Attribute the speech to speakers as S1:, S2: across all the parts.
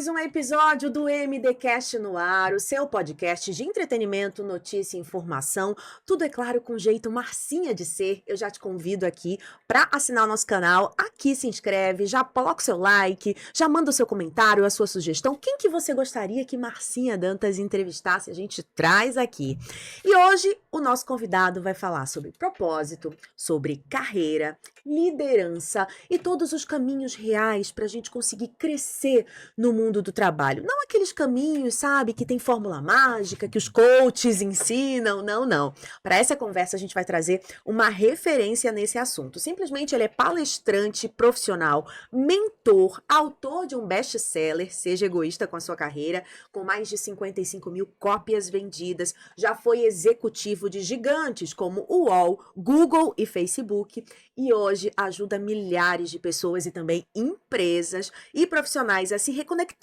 S1: mais um episódio do MDcast no ar, o seu podcast de entretenimento, notícia e informação. Tudo, é claro, com jeito Marcinha de ser. Eu já te convido aqui para assinar o nosso canal. Aqui se inscreve, já coloca o seu like, já manda o seu comentário, a sua sugestão. Quem que você gostaria que Marcinha Dantas entrevistasse? A gente traz aqui. E hoje o nosso convidado vai falar sobre propósito, sobre carreira, liderança e todos os caminhos reais para a gente conseguir crescer no mundo do trabalho. Não aqueles caminhos, sabe, que tem fórmula mágica, que os coaches ensinam. Não, não. Para essa conversa a gente vai trazer uma referência nesse assunto. Simplesmente ele é palestrante profissional, mentor, autor de um best-seller, Seja Egoísta com a Sua Carreira, com mais de 55 mil cópias vendidas. Já foi executivo de gigantes como o UOL, Google e Facebook. E hoje ajuda milhares de pessoas e também empresas e profissionais a se reconectarem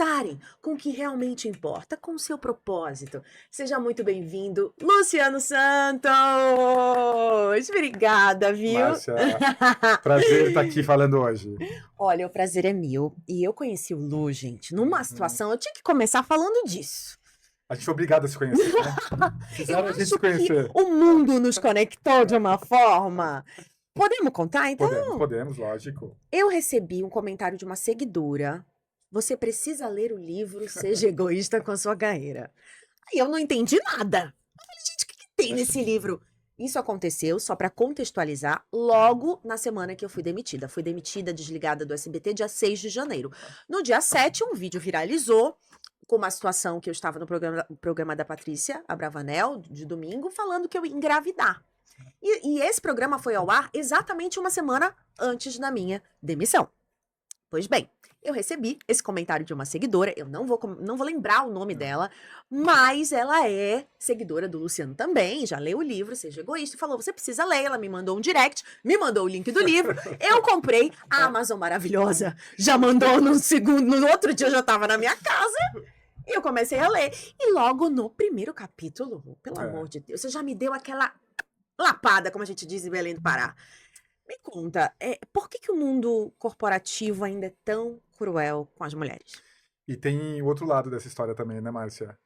S1: com o que realmente importa, com o seu propósito. Seja muito bem-vindo, Luciano Santos! Obrigada, viu?
S2: Márcia, prazer estar aqui falando hoje.
S1: Olha, o prazer é meu. E eu conheci o Lu, gente, numa situação, eu tinha que começar falando disso.
S2: A gente foi obrigado a se conhecer, né? Fizeram a gente se conhecer.
S1: O mundo nos conectou de uma forma. Podemos contar, então?
S2: Podemos, lógico.
S1: Eu recebi um comentário de uma seguidora. Você precisa ler o livro Seja Egoísta com a Sua Carreira. Aí eu não entendi nada. Eu falei, gente, o que tem nesse livro? Isso aconteceu, só para contextualizar, logo na semana que eu fui demitida. Fui demitida, desligada do SBT, dia 6 de janeiro. No dia 7, um vídeo viralizou com uma situação que eu estava no programa da Patrícia Abravanel, de domingo, falando que eu ia engravidar. E esse programa foi ao ar exatamente uma semana antes da minha demissão. Pois bem, eu recebi esse comentário de uma seguidora, eu não vou lembrar o nome dela, mas ela é seguidora do Luciano também, já leu o livro, Seja Egoísta, e falou, você precisa ler, ela me mandou um direct, me mandou o link do livro, eu comprei, a Amazon maravilhosa já mandou no outro dia eu já estava na minha casa, e eu comecei a ler, e logo no primeiro capítulo, pelo amor de Deus, você já me deu aquela lapada, como a gente diz em Belém do Pará. Me conta, por que o mundo corporativo ainda é tão cruel com as mulheres?
S2: E tem o outro lado dessa história também, né, Márcia?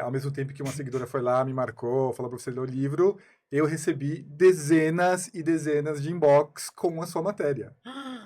S2: Ao mesmo tempo que uma seguidora foi lá, me marcou, falou para você ler o livro, eu recebi dezenas e dezenas de inbox com a sua matéria.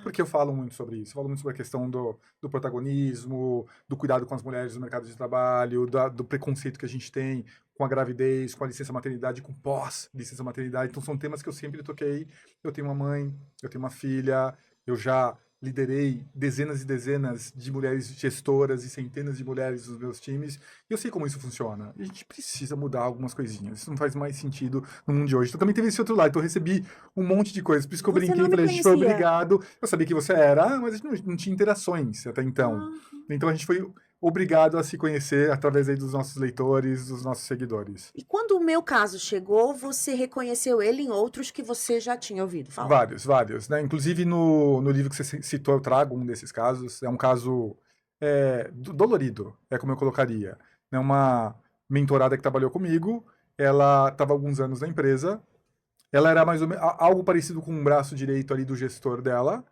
S2: Porque eu falo muito sobre isso. Eu falo muito sobre a questão do protagonismo, do cuidado com as mulheres no mercado de trabalho, do preconceito que a gente tem com a gravidez, com a licença maternidade, com pós-licença maternidade. Então, são temas que eu sempre toquei. Eu tenho uma mãe, eu tenho uma filha, eu já liderei dezenas e dezenas de mulheres gestoras e centenas de mulheres nos meus times. E eu sei como isso funciona. E a gente precisa mudar algumas coisinhas. Isso não faz mais sentido no mundo de hoje. Então também teve esse outro lado. Então eu recebi um monte de coisas. Por isso que eu brinquei e falei, a gente foi obrigado. Eu sabia que você era, mas a gente não tinha interações até então. Então a gente foi obrigado a se conhecer através aí dos nossos leitores, dos nossos seguidores.
S1: E quando o meu caso chegou, você reconheceu ele em outros que você já tinha ouvido falar?
S2: Vários, né? Inclusive no livro que você citou, eu trago um desses casos. É um caso dolorido, é como eu colocaria. É uma mentorada que trabalhou comigo, ela estava há alguns anos na empresa, ela era mais ou menos algo parecido com um braço direito ali do gestor dela,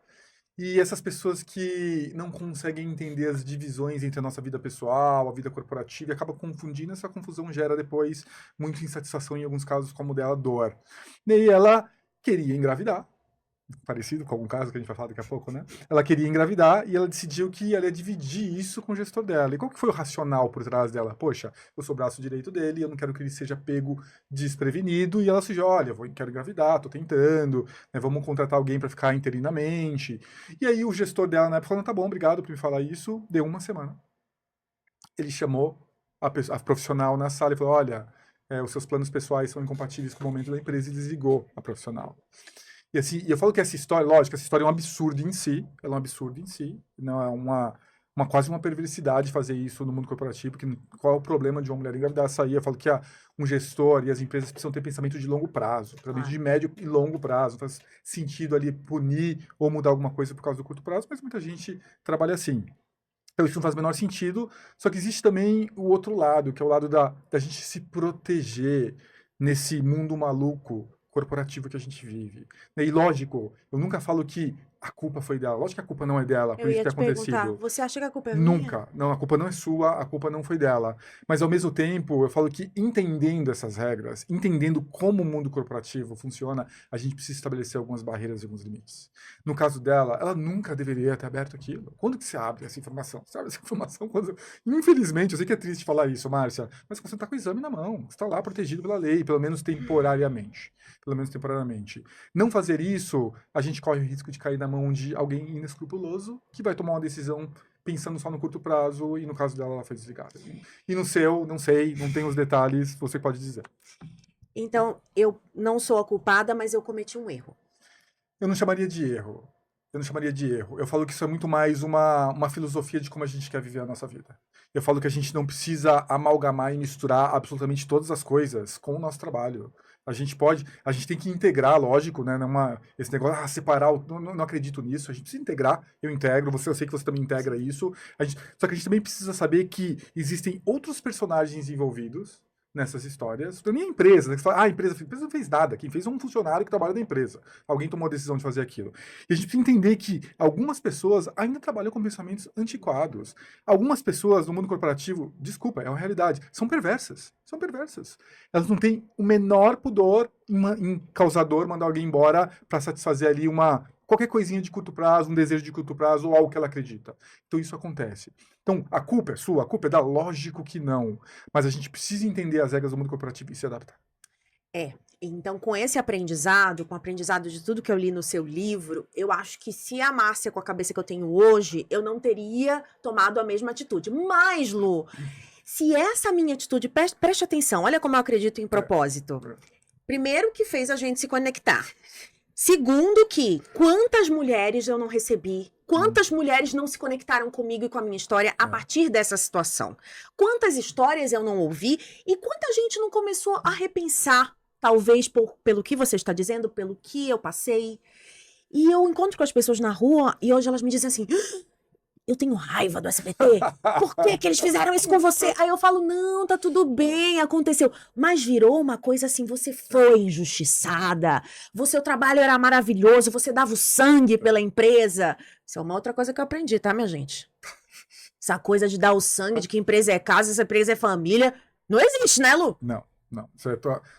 S2: e essas pessoas que não conseguem entender as divisões entre a nossa vida pessoal, a vida corporativa, e acabam confundindo, essa confusão gera depois muita insatisfação, em alguns casos, como o dela, dor. E aí ela queria engravidar, parecido com algum caso que a gente vai falar daqui a pouco, né? Ela queria engravidar e ela decidiu que ela ia dividir isso com o gestor dela. E qual que foi o racional por trás dela? Poxa, eu sou o braço direito dele, eu não quero que ele seja pego desprevenido. E ela sugeriu, olha, quero engravidar, tô tentando, né, vamos contratar alguém para ficar interinamente. E aí o gestor dela na época falou, tá bom, obrigado por me falar isso. Deu uma semana. Ele chamou a profissional na sala e falou, olha, os seus planos pessoais são incompatíveis com o momento da empresa, e desligou a profissional. E assim, eu falo que essa história, lógico, essa história é um absurdo em si, ela é um absurdo em si, não é quase uma perversidade fazer isso no mundo corporativo, porque qual é o problema de uma mulher engravidar, sair? Eu falo que um gestor e as empresas precisam ter pensamento de longo prazo, pensamento de médio e longo prazo, não faz sentido ali punir ou mudar alguma coisa por causa do curto prazo, mas muita gente trabalha assim. Então isso não faz o menor sentido, só que existe também o outro lado, que é o lado da gente se proteger nesse mundo maluco corporativo que a gente vive. E lógico, eu nunca falo que a culpa foi dela. Lógico que a culpa não é dela por
S1: Eu
S2: isso
S1: ia
S2: ter
S1: te perguntar,
S2: acontecido.
S1: você acha que a culpa é minha?
S2: Nunca. Não, a culpa não é sua, a culpa não foi dela. Mas ao mesmo tempo, eu falo que entendendo essas regras, entendendo como o mundo corporativo funciona, a gente precisa estabelecer algumas barreiras e alguns limites. No caso dela, ela nunca deveria ter aberto aquilo. Quando que você abre essa informação? Você abre essa informação quando. Infelizmente, eu sei que é triste falar isso, Márcia, mas você está com o exame na mão. Você está lá protegido pela lei, pelo menos temporariamente. Pelo menos temporariamente. Não fazer isso, a gente corre o risco de cair na mão de alguém inescrupuloso que vai tomar uma decisão pensando só no curto prazo e no caso dela ela foi desligada. E no seu, não sei, não tenho os detalhes, você pode dizer.
S1: Então, eu não sou a culpada, mas eu cometi um erro.
S2: Eu não chamaria de erro. Eu não chamaria de erro. Eu falo que isso é muito mais uma filosofia de como a gente quer viver a nossa vida. Eu falo que a gente não precisa amalgamar e misturar absolutamente todas as coisas com o nosso trabalho. A gente tem que integrar, lógico, né? Esse negócio, separar, não acredito nisso. A gente precisa integrar, eu integro, eu sei que você também integra isso. Só que a gente também precisa saber que existem outros personagens envolvidos nessas histórias. Não é nem a empresa, né? Você fala, a empresa não fez nada. Quem fez é um funcionário que trabalha na empresa. Alguém tomou a decisão de fazer aquilo. E a gente precisa entender que algumas pessoas ainda trabalham com pensamentos antiquados. Algumas pessoas no mundo corporativo, desculpa, é uma realidade, são perversas. São perversas. Elas não têm o menor pudor em causar dor, mandar alguém embora para satisfazer ali qualquer coisinha de curto prazo, um desejo de curto prazo ou algo que ela acredita. Então isso acontece. Então, a culpa é sua? A culpa é dela? Lógico que não. Mas a gente precisa entender as regras do mundo corporativo e se adaptar.
S1: Então, com esse aprendizado, com o aprendizado de tudo que eu li no seu livro, eu acho que se a Márcia, com a cabeça que eu tenho hoje, eu não teria tomado a mesma atitude. Mas, Lu, se essa minha atitude, preste atenção, olha como eu acredito em propósito. Primeiro, que fez a gente se conectar. Segundo, que quantas mulheres eu não recebi, quantas mulheres não se conectaram comigo e com a minha história a partir dessa situação. Quantas histórias eu não ouvi e quanta gente não começou a repensar, talvez pelo que você está dizendo, pelo que eu passei. E eu encontro com as pessoas na rua e hoje elas me dizem assim: eu tenho raiva do SBT. Por que que eles fizeram isso com você? Aí eu falo, não, tá tudo bem, aconteceu. Mas virou uma coisa assim, você foi injustiçada, seu trabalho era maravilhoso, você dava o sangue pela empresa. Isso é uma outra coisa que eu aprendi, tá, minha gente? Essa coisa de dar o sangue, de que empresa é casa, essa empresa é família, não existe, né, Lu?
S2: Não.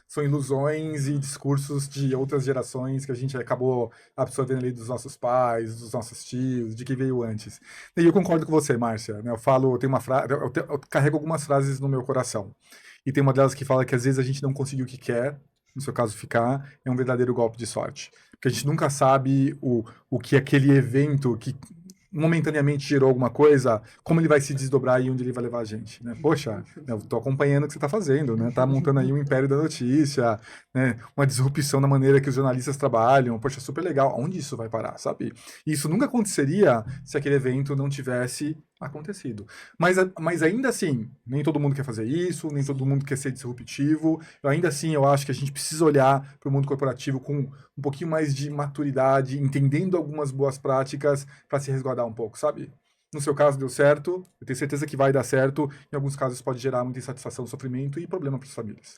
S2: São ilusões e discursos de outras gerações que a gente acabou absorvendo ali dos nossos pais, dos nossos tios, de quem veio antes. E eu concordo com você, Márcia. Né? Eu tenho uma frase, eu carrego algumas frases no meu coração. E tem uma delas que fala que às vezes a gente não conseguiu o que quer, no seu caso ficar, é um verdadeiro golpe de sorte. Porque a gente nunca sabe o que aquele evento que momentaneamente gerou alguma coisa, como ele vai se desdobrar e onde ele vai levar a gente, né? Poxa, eu tô acompanhando o que você tá fazendo, né? Tá montando aí um império da notícia, né? Uma disrupção na maneira que os jornalistas trabalham. Poxa, super legal. Onde isso vai parar, sabe? E isso nunca aconteceria se aquele evento não tivesse acontecido. Mas ainda assim, nem todo mundo quer fazer isso, nem todo mundo quer ser disruptivo. Ainda assim, eu acho que a gente precisa olhar para o mundo corporativo com um pouquinho mais de maturidade, entendendo algumas boas práticas para se resguardar um pouco, sabe? No seu caso deu certo, eu tenho certeza que vai dar certo. Em alguns casos pode gerar muita insatisfação, sofrimento e problema para as famílias.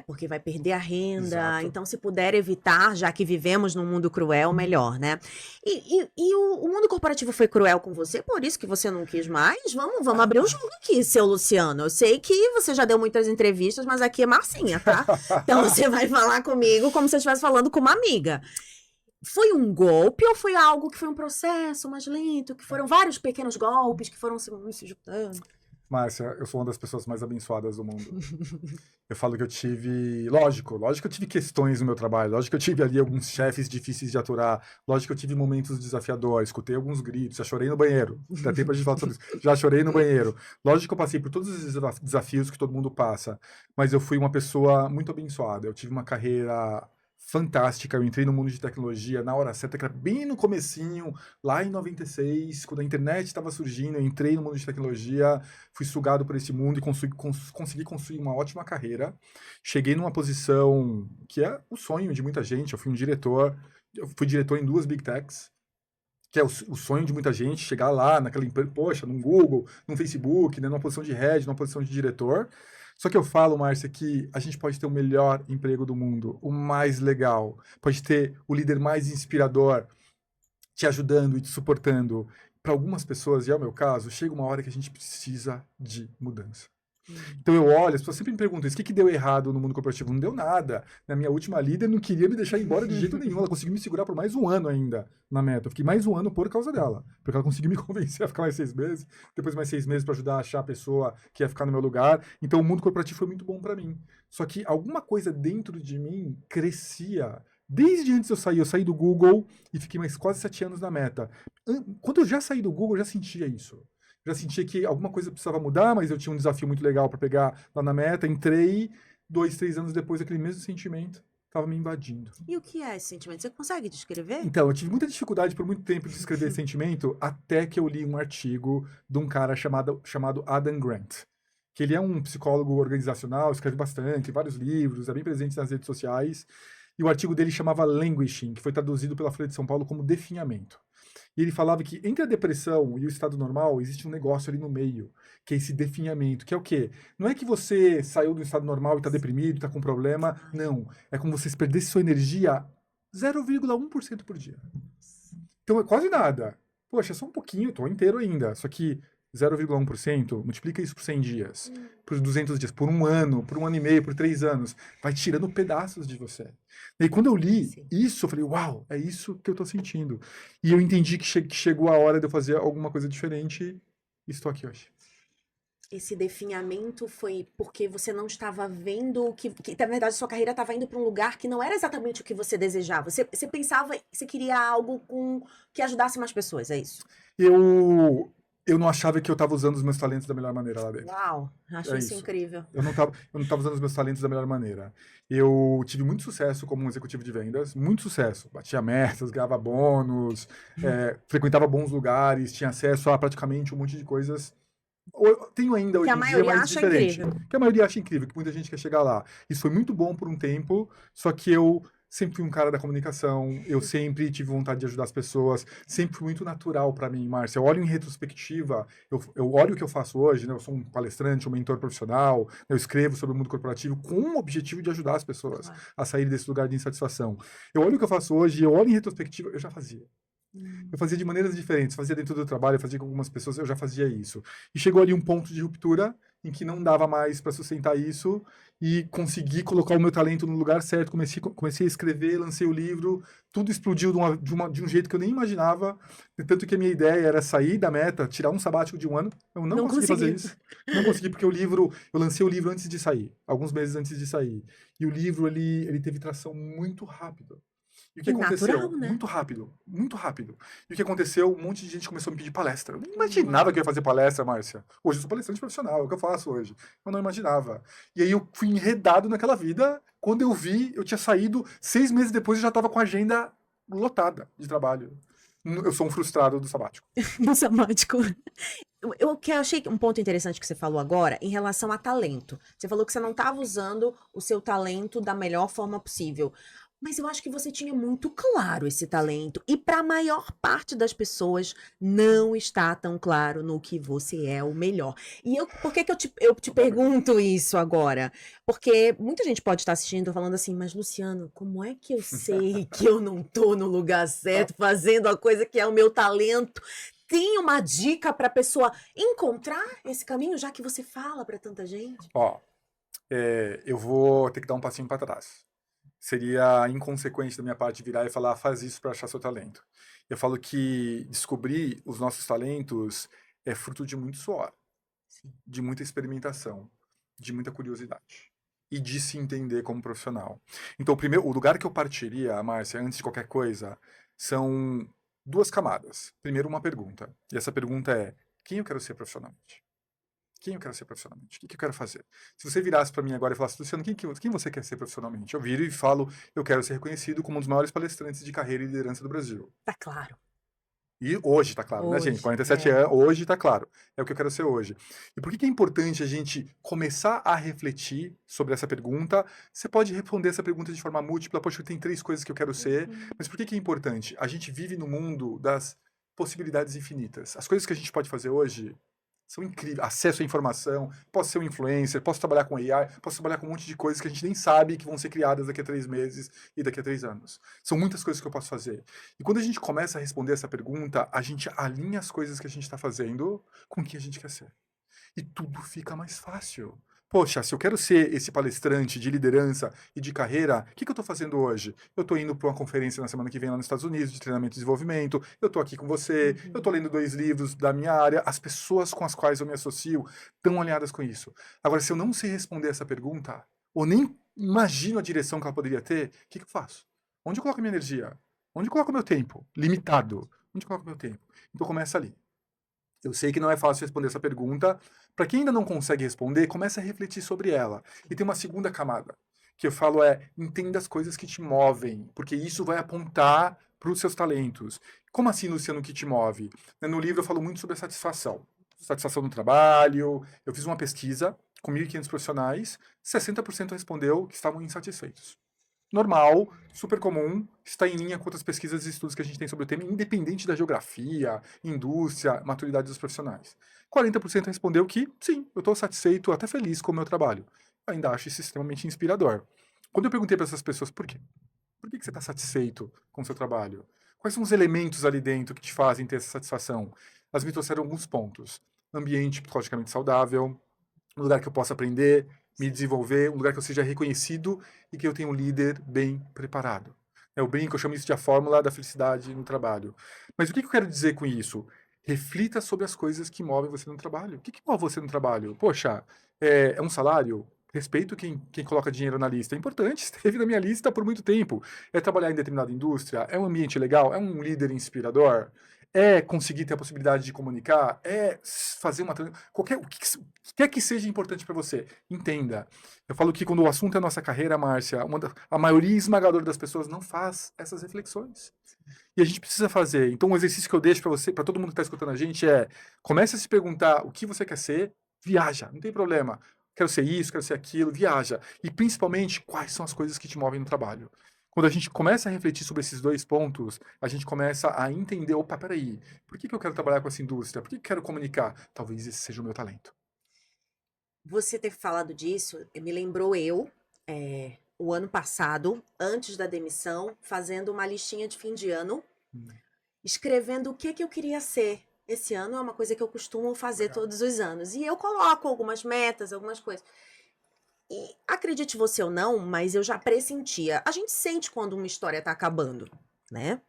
S1: Porque vai perder a renda.
S2: Exato.
S1: Então, se puder evitar, já que vivemos num mundo cruel, melhor, né? E o mundo corporativo foi cruel com você, por isso que você não quis mais? Vamos abrir o jogo aqui, seu Luciano. Eu sei que você já deu muitas entrevistas, mas aqui é Marcinha, tá? Então, você vai falar comigo como se você estivesse falando com uma amiga. Foi um golpe ou foi algo que foi um processo mais lento, que foram vários pequenos golpes que foram se juntando?
S2: Márcia, eu sou uma das pessoas mais abençoadas do mundo. Eu falo que eu tive... Lógico que eu tive questões no meu trabalho. Lógico que eu tive ali alguns chefes difíceis de aturar. Lógico que eu tive momentos desafiadores. Escutei alguns gritos. Já chorei no banheiro. Dá tempo a gente falar sobre isso. Já chorei no banheiro. Lógico que eu passei por todos os desafios que todo mundo passa. Mas eu fui uma pessoa muito abençoada. Eu tive uma carreira fantástica. Eu entrei no mundo de tecnologia na hora certa, que era bem no comecinho, lá em 96, quando a internet estava surgindo. Eu entrei no mundo de tecnologia, fui sugado por esse mundo e consegui construir uma ótima carreira. Cheguei numa posição que é o sonho de muita gente. Eu fui diretor em 2 Big Techs, que é o sonho de muita gente, chegar lá naquela empresa, poxa, num Google, num Facebook, né, numa posição de head, numa posição de diretor. Só que eu falo, Márcia, que a gente pode ter o melhor emprego do mundo, o mais legal, pode ter o líder mais inspirador, te ajudando e te suportando. Para algumas pessoas, e é o meu caso, chega uma hora que a gente precisa de mudança. Então eu olho, as pessoas sempre me perguntam isso, o que deu errado no mundo corporativo? Não deu nada. Na minha última líder não queria me deixar embora de jeito nenhum. Ela conseguiu me segurar por mais um ano ainda na meta. Eu fiquei mais um ano por causa dela. Porque ela conseguiu me convencer a ficar mais 6 meses, depois mais 6 meses para ajudar a achar a pessoa que ia ficar no meu lugar. Então o mundo corporativo foi muito bom para mim. Só que alguma coisa dentro de mim crescia. Desde antes eu saí do Google e fiquei mais quase 7 anos na meta. Quando eu já saí do Google, eu já sentia isso. Já sentia que alguma coisa precisava mudar, mas eu tinha um desafio muito legal para pegar lá na meta. Entrei, 2, 3 anos depois, aquele mesmo sentimento estava me invadindo.
S1: E o que é esse sentimento? Você consegue descrever?
S2: Então, eu tive muita dificuldade por muito tempo de descrever esse sentimento, até que eu li um artigo de um cara chamado Adam Grant. Que ele é um psicólogo organizacional, escreve bastante, vários livros, é bem presente nas redes sociais. E o artigo dele chamava Languishing, que foi traduzido pela Folha de São Paulo como definhamento. E ele falava que entre a depressão e o estado normal existe um negócio ali no meio, que é esse definhamento, que é o quê? Não é que você saiu do estado normal e está deprimido, está com problema, não. É como se você perdesse sua energia 0,1% por dia. Então é quase nada. Poxa, é só um pouquinho, estou inteiro ainda. Só que 0,1%, multiplica isso por 100 dias, por 200 dias, por um ano e meio, por 3 anos. Vai tirando pedaços de você. E aí, quando eu li isso, eu falei, uau, é isso que eu tô sentindo. E eu entendi que chegou a hora de eu fazer alguma coisa diferente e estou aqui hoje.
S1: Esse definhamento foi porque você não estava vendo que na verdade, sua carreira estava indo para um lugar que não era exatamente o que você desejava. Você pensava, você queria algo que ajudasse mais pessoas, é isso?
S2: Eu não achava que eu estava usando os meus talentos da melhor maneira lá dentro.
S1: Uau, acho isso incrível.
S2: Eu não tava usando os meus talentos da melhor maneira. Eu tive muito sucesso como um executivo de vendas, muito sucesso. Batia metas, ganhava bônus, frequentava bons lugares, tinha acesso a praticamente um monte de coisas. Tenho ainda hoje em dia, mas diferente. Que a maioria acha incrível, que muita gente quer chegar lá. Isso foi muito bom por um tempo, só que eu sempre fui um cara da comunicação, eu sempre tive vontade de ajudar as pessoas, sempre foi muito natural para mim, Márcia. Eu olho em retrospectiva, eu olho o que eu faço hoje, né? Eu sou um palestrante, um mentor profissional, eu escrevo sobre o mundo corporativo com o objetivo de ajudar as pessoas a sair desse lugar de insatisfação. Eu olho o que eu faço hoje, eu olho em retrospectiva, eu já fazia. Eu fazia de maneiras diferentes, fazia dentro do trabalho, fazia com algumas pessoas, eu já fazia isso. E chegou ali um ponto de ruptura em que não dava mais para sustentar isso e consegui colocar o meu talento no lugar certo, comecei a escrever, lancei o livro, tudo explodiu de um jeito que eu nem imaginava, tanto que a minha ideia era sair da meta, tirar um sabático de um ano, eu não consegui fazer isso. Não consegui porque eu lancei o livro antes de sair, alguns meses antes de sair. E o livro, ele teve tração muito rápido. E o que aconteceu?
S1: Natural, né?
S2: Muito rápido, muito rápido. E o que aconteceu? Um monte de gente começou a me pedir palestra. Eu nem imaginava que eu ia fazer palestra, Márcia. Hoje eu sou palestrante profissional, é o que eu faço hoje. Eu não imaginava. E aí eu fui enredado naquela vida. Quando eu vi, eu tinha saído, 6 meses depois eu já estava com a agenda lotada de trabalho. Eu sou um frustrado do sabático.
S1: Do sabático. Eu achei um ponto interessante que você falou agora em relação a talento. Você falou que você não estava usando o seu talento da melhor forma possível. Mas eu acho que você tinha muito claro esse talento. E para a maior parte das pessoas, não está tão claro no que você é o melhor. E por que eu te pergunto isso agora? Porque muita gente pode estar assistindo falando assim, mas Luciano, como é que eu sei que eu não estou no lugar certo, fazendo a coisa que é o meu talento? Tem uma dica para a pessoa encontrar esse caminho, já que você fala para tanta gente?
S2: Eu vou ter que dar um passinho para trás. Seria inconsequente da minha parte virar e falar, faz isso para achar seu talento. Eu falo que descobrir os nossos talentos é fruto de muito suor, de muita experimentação, de muita curiosidade e de se entender como profissional. Então, o lugar que eu partiria, Márcia, antes de qualquer coisa, são 2 camadas. Primeiro, uma pergunta. E essa pergunta é, quem eu quero ser profissionalmente? Quem eu quero ser profissionalmente? O que eu quero fazer? Se você virasse para mim agora e falasse, Luciano, quem você quer ser profissionalmente? Eu viro e falo, eu quero ser reconhecido como um dos maiores palestrantes de carreira e liderança do Brasil.
S1: Tá claro.
S2: E hoje tá claro, né, gente? 47 anos, hoje tá claro. É o que eu quero ser hoje. E por que é importante a gente começar a refletir sobre essa pergunta? Você pode responder essa pergunta de forma múltipla, poxa, tem 3 coisas que eu quero ser. Mas por que é importante? A gente vive no mundo das possibilidades infinitas. As coisas que a gente pode fazer hoje são incríveis. Acesso à informação, posso ser um influencer, posso trabalhar com AI, posso trabalhar com um monte de coisas que a gente nem sabe que vão ser criadas daqui a 3 meses e daqui a 3 anos. São muitas coisas que eu posso fazer. E quando a gente começa a responder essa pergunta, a gente alinha as coisas que a gente está fazendo com o que a gente quer ser. E tudo fica mais fácil. Poxa, se eu quero ser esse palestrante de liderança e de carreira, o que eu estou fazendo hoje? Eu estou indo para uma conferência na semana que vem lá nos Estados Unidos de treinamento e desenvolvimento, eu estou aqui com você, eu estou lendo 2 livros da minha área, as pessoas com as quais eu me associo estão alinhadas com isso. Agora, se eu não sei responder essa pergunta, ou nem imagino a direção que ela poderia ter, o que eu faço? Onde eu coloco a minha energia? Onde eu coloco o meu tempo? Limitado. Onde eu coloco o meu tempo? Então começa ali. Eu sei que não é fácil responder essa pergunta. Para quem ainda não consegue responder, comece a refletir sobre ela. E tem uma segunda camada, que eu falo entenda as coisas que te movem, porque isso vai apontar para os seus talentos. Como assim, Luciano, que te move? No livro eu falo muito sobre a satisfação. Satisfação no trabalho. Eu fiz uma pesquisa com 1.500 profissionais, 60% respondeu que estavam insatisfeitos. Normal, super comum, está em linha com outras pesquisas e estudos que a gente tem sobre o tema, independente da geografia, indústria, maturidade dos profissionais. 40% respondeu que, sim, eu estou satisfeito, até feliz com o meu trabalho. Eu ainda acho isso extremamente inspirador. Quando eu perguntei para essas pessoas por quê? Por que você está satisfeito com o seu trabalho? Quais são os elementos ali dentro que te fazem ter essa satisfação? Elas me trouxeram alguns pontos. Ambiente psicologicamente saudável, um lugar que eu possa aprender, me desenvolver, um lugar que eu seja reconhecido e que eu tenha um líder bem preparado. Eu brinco, eu chamo isso de a fórmula da felicidade no trabalho. Mas o que eu quero dizer com isso? Reflita sobre as coisas que movem você no trabalho. O que move você no trabalho? Poxa, é um salário? Respeito quem coloca dinheiro na lista. É importante, esteve na minha lista por muito tempo. É trabalhar em determinada indústria? É um ambiente legal? É um líder inspirador? É conseguir ter a possibilidade de comunicar? É fazer uma... Qualquer, o que quer que seja importante para você, entenda. Eu falo que quando o assunto é a nossa carreira, Márcia, a maioria esmagadora das pessoas não faz essas reflexões. E a gente precisa fazer. Então, um exercício que eu deixo para você, para todo mundo que está escutando a gente, comece a se perguntar o que você quer ser, viaja, não tem problema. Quero ser isso, quero ser aquilo, viaja. E principalmente, quais são as coisas que te movem no trabalho. Quando a gente começa a refletir sobre esses 2 pontos, a gente começa a entender, opa, peraí, por que eu quero trabalhar com essa indústria? Por que eu quero comunicar? Talvez esse seja o meu talento.
S1: Você ter falado disso me lembrou o ano passado, antes da demissão, fazendo uma listinha de fim de ano, escrevendo o que eu queria ser. Esse ano é uma coisa que eu costumo fazer
S2: Legal.
S1: todos os anos. E eu coloco algumas metas, algumas coisas. E acredite você ou não, mas eu já pressentia. A gente sente quando uma história tá acabando, né?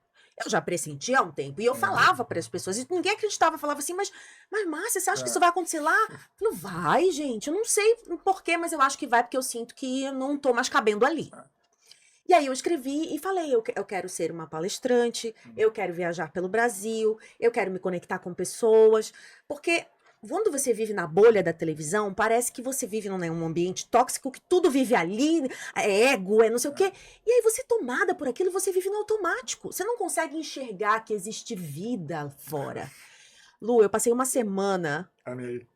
S1: Eu já pressentia há um tempo. E eu falava para as pessoas, e ninguém acreditava. Falava assim, mas Márcia, você acha que isso vai acontecer lá? Eu falei, vai, gente. Eu não sei porquê, mas eu acho que vai, porque eu sinto que eu não tô mais cabendo ali. E aí eu escrevi e falei, eu quero ser uma palestrante, eu quero viajar pelo Brasil, eu quero me conectar com pessoas, porque quando você vive na bolha da televisão, parece que você vive num ambiente tóxico, que tudo vive ali, é ego, é não sei o quê. E aí você tomada por aquilo, você vive no automático. Você não consegue enxergar que existe vida fora. Lu, eu passei uma semana
S2: Amei.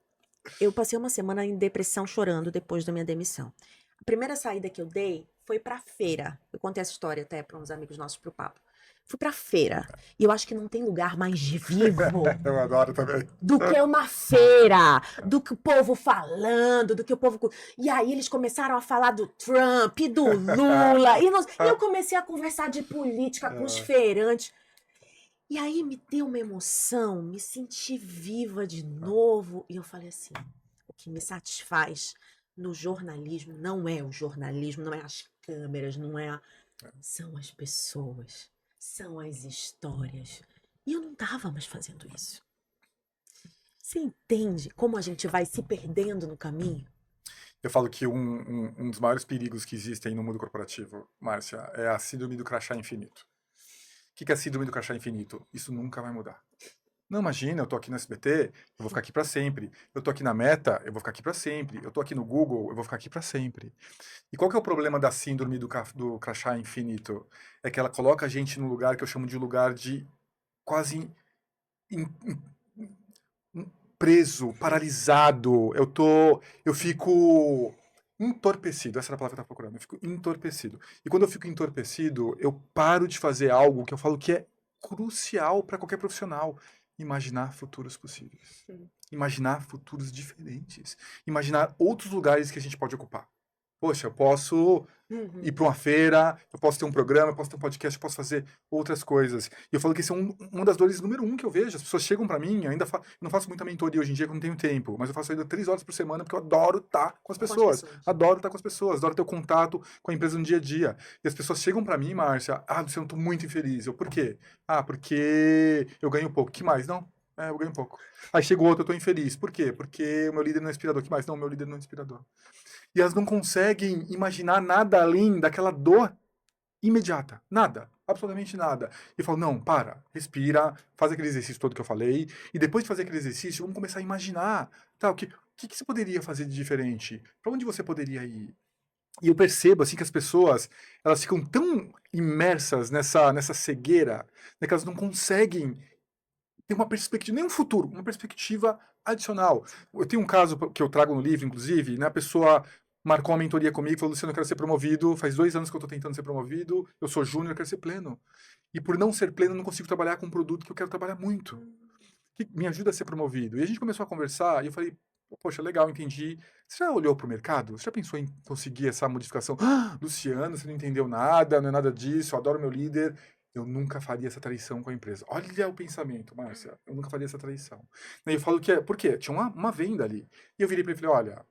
S1: em depressão, chorando depois da minha demissão. A primeira saída que eu dei foi pra feira. Eu contei essa história até para uns amigos nossos pro papo. Fui pra feira. E eu acho que não tem lugar mais vivo
S2: Eu adoro também.
S1: do que uma feira, do que o povo falando, do que o povo. E aí eles começaram a falar do Trump, do Lula. E eu comecei a conversar de política com os feirantes. E aí me deu uma emoção, me senti viva de novo. E eu falei assim: o que me satisfaz no jornalismo não é o jornalismo, não é as câmeras, não é. São as pessoas, são as histórias. E eu não estava mais fazendo isso. Você entende como a gente vai se perdendo no caminho?
S2: Eu falo que um dos maiores perigos que existem no mundo corporativo, Márcia, é a síndrome do crachá infinito. O que é a síndrome do crachá infinito? Isso nunca vai mudar. Não, imagina, eu tô aqui no SBT, eu vou ficar aqui para sempre. Eu tô aqui na Meta, eu vou ficar aqui para sempre. Eu tô aqui no Google, eu vou ficar aqui para sempre. E qual que é o problema da síndrome do crachá infinito? É que ela coloca a gente num lugar que eu chamo de lugar de quase preso, paralisado. Eu fico entorpecido. Essa era a palavra que eu estava procurando. Eu fico entorpecido. E quando eu fico entorpecido, eu paro de fazer algo que eu falo que é crucial para qualquer profissional. imaginar futuros possíveis.
S1: Sim.
S2: Imaginar futuros diferentes. Imaginar outros lugares que a gente pode ocupar. Poxa, eu posso ir para uma feira, eu posso ter um programa, eu posso ter um podcast, eu posso fazer outras coisas. E eu falo que isso é uma das dores número 1 que eu vejo. As pessoas chegam para mim, eu ainda eu não faço muita mentoria hoje em dia, que eu não tenho tempo, mas eu faço ainda 3 horas por semana, porque eu adoro estar com as pessoas. Adoro estar com as pessoas, adoro ter o contato com a empresa no dia a dia. E as pessoas chegam para mim, Márcia, Luciano, eu tô muito infeliz. Por quê? Porque eu ganho pouco. Que mais? Não, eu ganho pouco. Aí chega o outro, eu tô infeliz. Por quê? Porque o meu líder não é inspirador. Que mais? Não, meu líder não é inspirador. E elas não conseguem imaginar nada além daquela dor imediata. Nada. Absolutamente nada. E eu falo, não, para, respira, faz aquele exercício todo que eu falei, e depois de fazer aquele exercício, vamos começar a imaginar, tá, o que você poderia fazer de diferente? Para onde você poderia ir? E eu percebo, assim, que as pessoas, elas ficam tão imersas nessa cegueira, né, que elas não conseguem ter uma perspectiva, nem um futuro, uma perspectiva adicional. Eu tenho um caso que eu trago no livro, inclusive, né? A pessoa marcou uma mentoria comigo, falou, Luciano, eu quero ser promovido, faz 2 anos que eu estou tentando ser promovido, eu sou júnior, eu quero ser pleno. E por não ser pleno, eu não consigo trabalhar com um produto que eu quero trabalhar muito, que me ajuda a ser promovido. E a gente começou a conversar, e eu falei, poxa, legal, entendi. Você já olhou para o mercado? Você já pensou em conseguir essa modificação? Luciano, você não entendeu nada, não é nada disso, eu adoro meu líder. Eu nunca faria essa traição com a empresa. Olha o pensamento, Márcia. Eu nunca faria essa traição. E eu falo que por quê? Tinha uma venda ali. E eu virei para ele e falei, olha,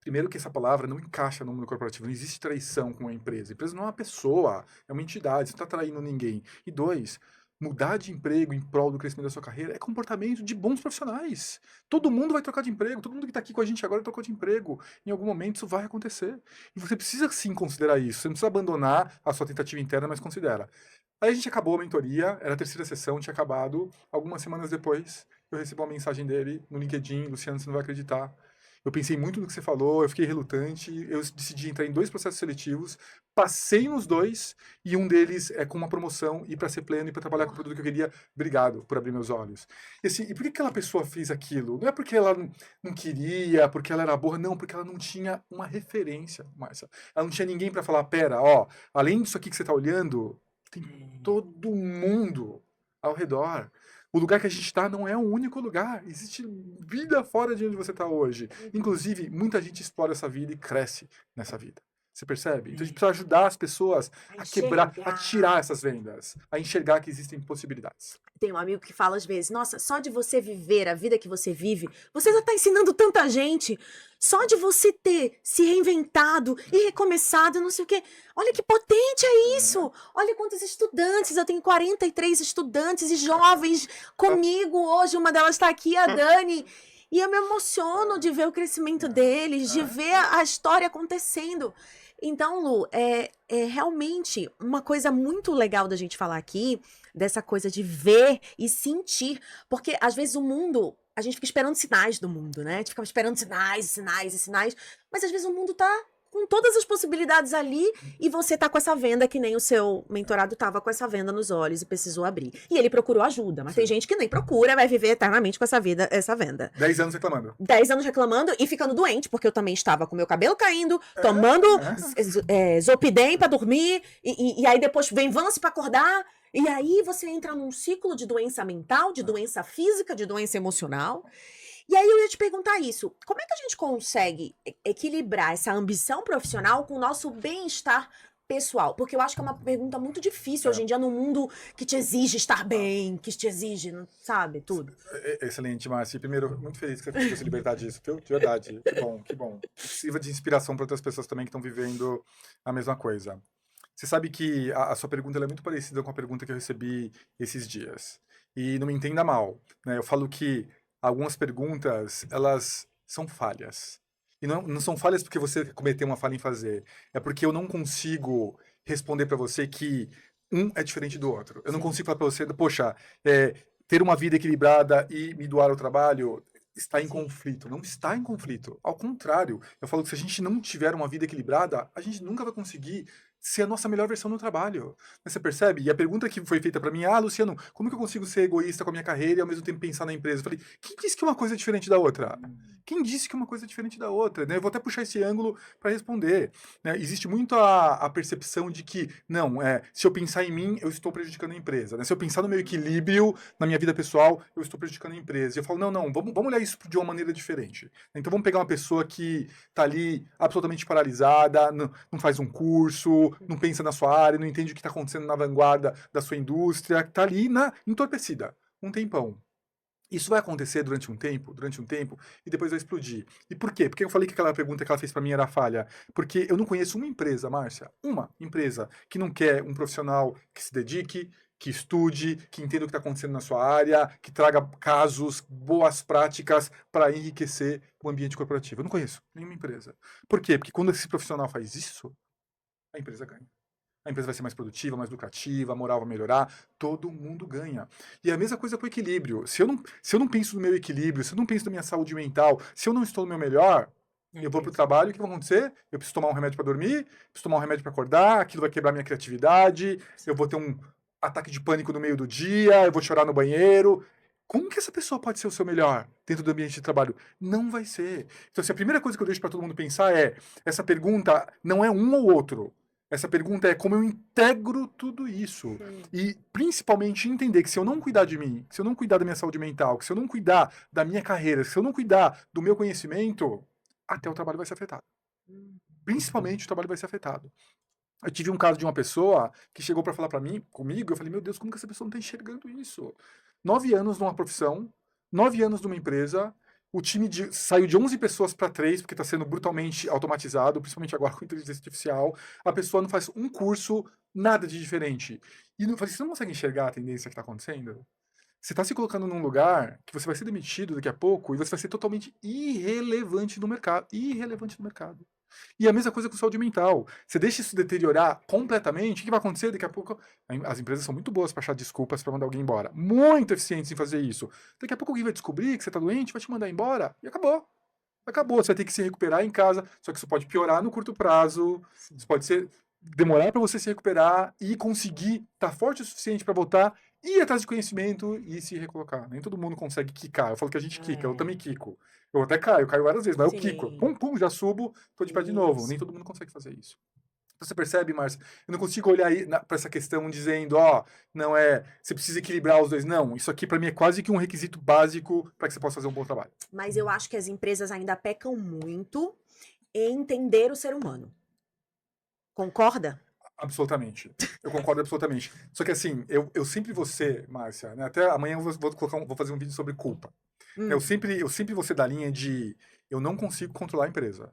S2: primeiro que essa palavra não encaixa no mundo corporativo. Não existe traição com a empresa. A empresa não é uma pessoa, é uma entidade. Você não está traindo ninguém. E 2, mudar de emprego em prol do crescimento da sua carreira é comportamento de bons profissionais. Todo mundo vai trocar de emprego. Todo mundo que está aqui com a gente agora trocou de emprego. Em algum momento isso vai acontecer. E você precisa sim considerar isso. Você não precisa abandonar a sua tentativa interna, mas considera. Aí a gente acabou a mentoria, era a 3ª sessão, tinha acabado. Algumas semanas depois, eu recebi uma mensagem dele no LinkedIn, Luciano, você não vai acreditar. Eu pensei muito no que você falou, eu fiquei relutante, eu decidi entrar em 2 processos seletivos, passei nos 2, e um deles é com uma promoção, ir para ser pleno e para trabalhar com o produto que eu queria. Obrigado por abrir meus olhos. E, assim, e por que aquela pessoa fez aquilo? Não é porque ela não queria, porque ela era burra, não, porque ela não tinha uma referência, Márcia. Ela não tinha ninguém para falar, pera, ó, além disso aqui que você está olhando, tem todo mundo ao redor. O lugar que a gente está não é o único lugar. Existe vida fora de onde você está hoje. Inclusive, muita gente explora essa vida e cresce nessa vida. Você percebe? Então a gente precisa ajudar as pessoas a quebrar, a tirar essas vendas, a enxergar que existem possibilidades.
S1: Tem um amigo que fala às vezes, nossa, só de você viver a vida que você vive, você já está ensinando tanta gente. Só de você ter se reinventado e recomeçado, não sei o quê. Olha que potente é isso! Olha quantos estudantes, eu tenho 43 estudantes e jovens comigo hoje, uma delas está aqui, a Dani. E eu me emociono de ver o crescimento deles, de ver a história acontecendo. Então, Lu, é realmente uma coisa muito legal da gente falar aqui, dessa coisa de ver e sentir. Porque, às vezes, o mundo, a gente fica esperando sinais do mundo, né? A gente fica esperando sinais, sinais e sinais. Mas, às vezes, o mundo tá com todas as possibilidades ali e você tá com essa venda que nem o seu mentorado tava com essa venda nos olhos e precisou abrir. E ele procurou ajuda, mas tem gente que nem procura, vai viver eternamente com essa venda.
S2: 10 anos reclamando.
S1: 10 anos reclamando e ficando doente, porque eu também estava com meu cabelo caindo, tomando Zopidem pra dormir, e aí depois vem Vance pra acordar, e aí você entra num ciclo de doença mental, de doença física, de doença emocional. E aí eu ia te perguntar isso, como é que a gente consegue equilibrar essa ambição profissional com o nosso bem-estar pessoal? Porque eu acho que é uma pergunta muito difícil hoje em dia, num mundo que te exige estar bem, que te exige, sabe, tudo.
S2: Excelente, Márcia. Primeiro, muito feliz que você conseguiu se libertar disso, viu? De verdade. Que bom, que bom. Sirva de inspiração para outras pessoas também que estão vivendo a mesma coisa. Você sabe que a sua pergunta ela é muito parecida com a pergunta que eu recebi esses dias. E não me entenda mal, né? Eu falo que algumas perguntas, elas são falhas. E não são falhas porque você cometeu uma falha em fazer. É porque eu não consigo responder para você que um é diferente do outro. Eu não consigo falar para você, poxa, ter uma vida equilibrada e me doar ao trabalho está em conflito. Não está em conflito. Ao contrário, eu falo que se a gente não tiver uma vida equilibrada, a gente nunca vai conseguir ser a nossa melhor versão no trabalho. Você percebe? E a pergunta que foi feita para mim, Luciano, como que eu consigo ser egoísta com a minha carreira e ao mesmo tempo pensar na empresa? Eu falei, quem disse que uma coisa é diferente da outra? Quem disse que uma coisa é diferente da outra? Né? Eu vou até puxar esse ângulo para responder. Né? Existe muito a percepção de que, não, se eu pensar em mim, eu estou prejudicando a empresa. Né? Se eu pensar no meu equilíbrio, na minha vida pessoal, eu estou prejudicando a empresa. E eu falo, não, vamos olhar isso de uma maneira diferente. Então vamos pegar uma pessoa que está ali absolutamente paralisada, não faz um curso, não pensa na sua área, não entende o que está acontecendo na vanguarda da sua indústria, que está ali entorpecida, um tempão. Isso vai acontecer durante um tempo, e depois vai explodir. E por quê? Porque eu falei que aquela pergunta que ela fez para mim era falha. Porque eu não conheço uma empresa, Márcia, uma empresa que não quer um profissional que se dedique, que estude, que entenda o que está acontecendo na sua área, que traga casos, boas práticas para enriquecer o ambiente corporativo. Eu não conheço nenhuma empresa. Por quê? Porque quando esse profissional faz isso, a empresa ganha. A empresa vai ser mais produtiva, mais lucrativa, a moral vai melhorar, todo mundo ganha. E a mesma coisa com o equilíbrio. Se eu não penso no meu equilíbrio, se eu não penso na minha saúde mental, se eu não estou no meu melhor, eu vou para o trabalho, o que vai acontecer? Eu preciso tomar um remédio para dormir, preciso tomar um remédio para acordar, aquilo vai quebrar minha criatividade, eu vou ter um ataque de pânico no meio do dia, eu vou chorar no banheiro. Como que essa pessoa pode ser o seu melhor dentro do ambiente de trabalho? Não vai ser. Então, se a primeira coisa que eu deixo para todo mundo pensar essa pergunta não é um ou outro. Essa pergunta é como eu integro tudo isso. E principalmente entender que se eu não cuidar de mim, se eu não cuidar da minha saúde mental, que se eu não cuidar da minha carreira, se eu não cuidar do meu conhecimento, até o trabalho vai ser afetado. Principalmente o trabalho vai ser afetado. Eu tive um caso de uma pessoa que chegou para falar para mim, comigo, eu falei, meu Deus, como que essa pessoa não está enxergando isso? 9 anos numa profissão, 9 anos numa empresa, o time saiu de 11 pessoas para 3, porque está sendo brutalmente automatizado, principalmente agora com inteligência artificial. A pessoa não faz um curso, nada de diferente. E eu falei, você não consegue enxergar a tendência que está acontecendo? Você está se colocando num lugar que você vai ser demitido daqui a pouco e você vai ser totalmente irrelevante no mercado. Irrelevante no mercado. E a mesma coisa com saúde mental. Você deixa isso deteriorar completamente, o que vai acontecer? Daqui a pouco, as empresas são muito boas para achar desculpas para mandar alguém embora. Muito eficientes em fazer isso. Daqui a pouco alguém vai descobrir que você está doente, vai te mandar embora e acabou. Acabou. Você vai ter que se recuperar em casa. Só que isso pode piorar no curto prazo. Isso pode demorar para você se recuperar e conseguir estar forte o suficiente para voltar, ir atrás de conhecimento e se recolocar. Nem todo mundo consegue quicar. Eu falo que a gente quica, eu também quico. Eu até caio várias vezes, mas eu quico. Pum, pum, já subo, tô de pé de novo. Nem todo mundo consegue fazer isso. Então você percebe, Márcia? Eu não consigo olhar para essa questão dizendo, não você precisa equilibrar os dois. Não, isso aqui para mim é quase que um requisito básico para que você possa fazer um bom trabalho.
S1: Mas eu acho que as empresas ainda pecam muito em entender o ser humano. Concorda?
S2: Absolutamente. Eu concordo absolutamente. Só que assim, eu sempre vou ser, Márcia, né? Até amanhã eu vou fazer um vídeo sobre culpa. Eu sempre vou ser da linha de eu não consigo controlar a empresa.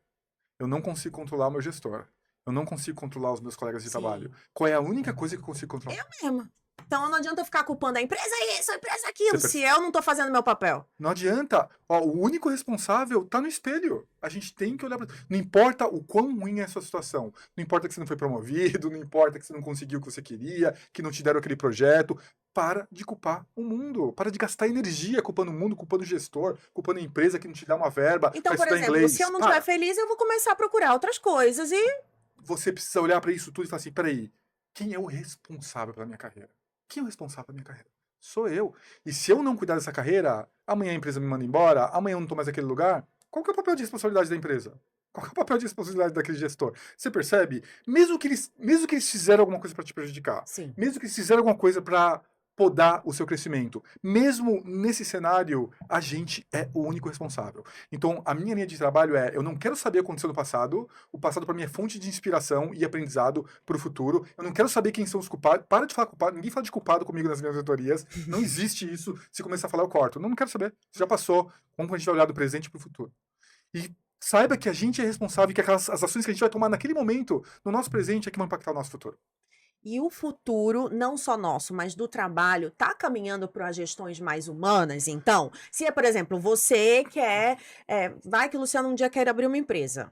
S2: Eu não consigo controlar o meu gestor. Eu não consigo controlar os meus colegas de trabalho. Qual é a única coisa que eu consigo controlar?
S1: Eu mesma. Então não adianta eu ficar culpando a empresa isso, a empresa aquilo, se eu não tô fazendo meu papel.
S2: Não adianta. O único responsável tá no espelho. A gente tem que olhar pra... Não importa o quão ruim é a sua situação. Não importa que você não foi promovido, não importa que você não conseguiu o que você queria, que não te deram aquele projeto. Para de culpar o mundo. Para de gastar energia culpando o mundo, culpando o gestor, culpando a empresa que não te dá uma verba.
S1: Então, por exemplo,
S2: inglês.
S1: se eu não estiver feliz, eu vou começar a procurar outras coisas e...
S2: Você precisa olhar para isso tudo e falar assim, peraí, quem é o responsável pela minha carreira? Quem é o responsável pela minha carreira? Sou eu. E se eu não cuidar dessa carreira, amanhã a empresa me manda embora, amanhã eu não estou mais naquele lugar, qual que é o papel de responsabilidade da empresa? Qual que é o papel de responsabilidade daquele gestor? Você percebe? Mesmo que eles fizeram alguma coisa para te prejudicar,
S1: Sim.
S2: mesmo que eles fizeram alguma coisa para podar o seu crescimento, mesmo nesse cenário, a gente é o único responsável. Então, a minha linha de trabalho eu não quero saber o que aconteceu no passado, o passado para mim é fonte de inspiração e aprendizado para o futuro, eu não quero saber quem são os culpados, para de falar culpado, ninguém fala de culpado comigo nas minhas mentorias, não existe isso, se começar a falar eu corto, não quero saber, já passou, vamos a gente vai olhar do presente para o futuro. E saiba que a gente é responsável e que as ações que a gente vai tomar naquele momento, no nosso presente, é que vão impactar o nosso futuro.
S1: E o futuro, não só nosso, mas do trabalho, está caminhando para gestões mais humanas, então? Se é, por exemplo, você quer... vai que o Luciano um dia quer abrir uma empresa.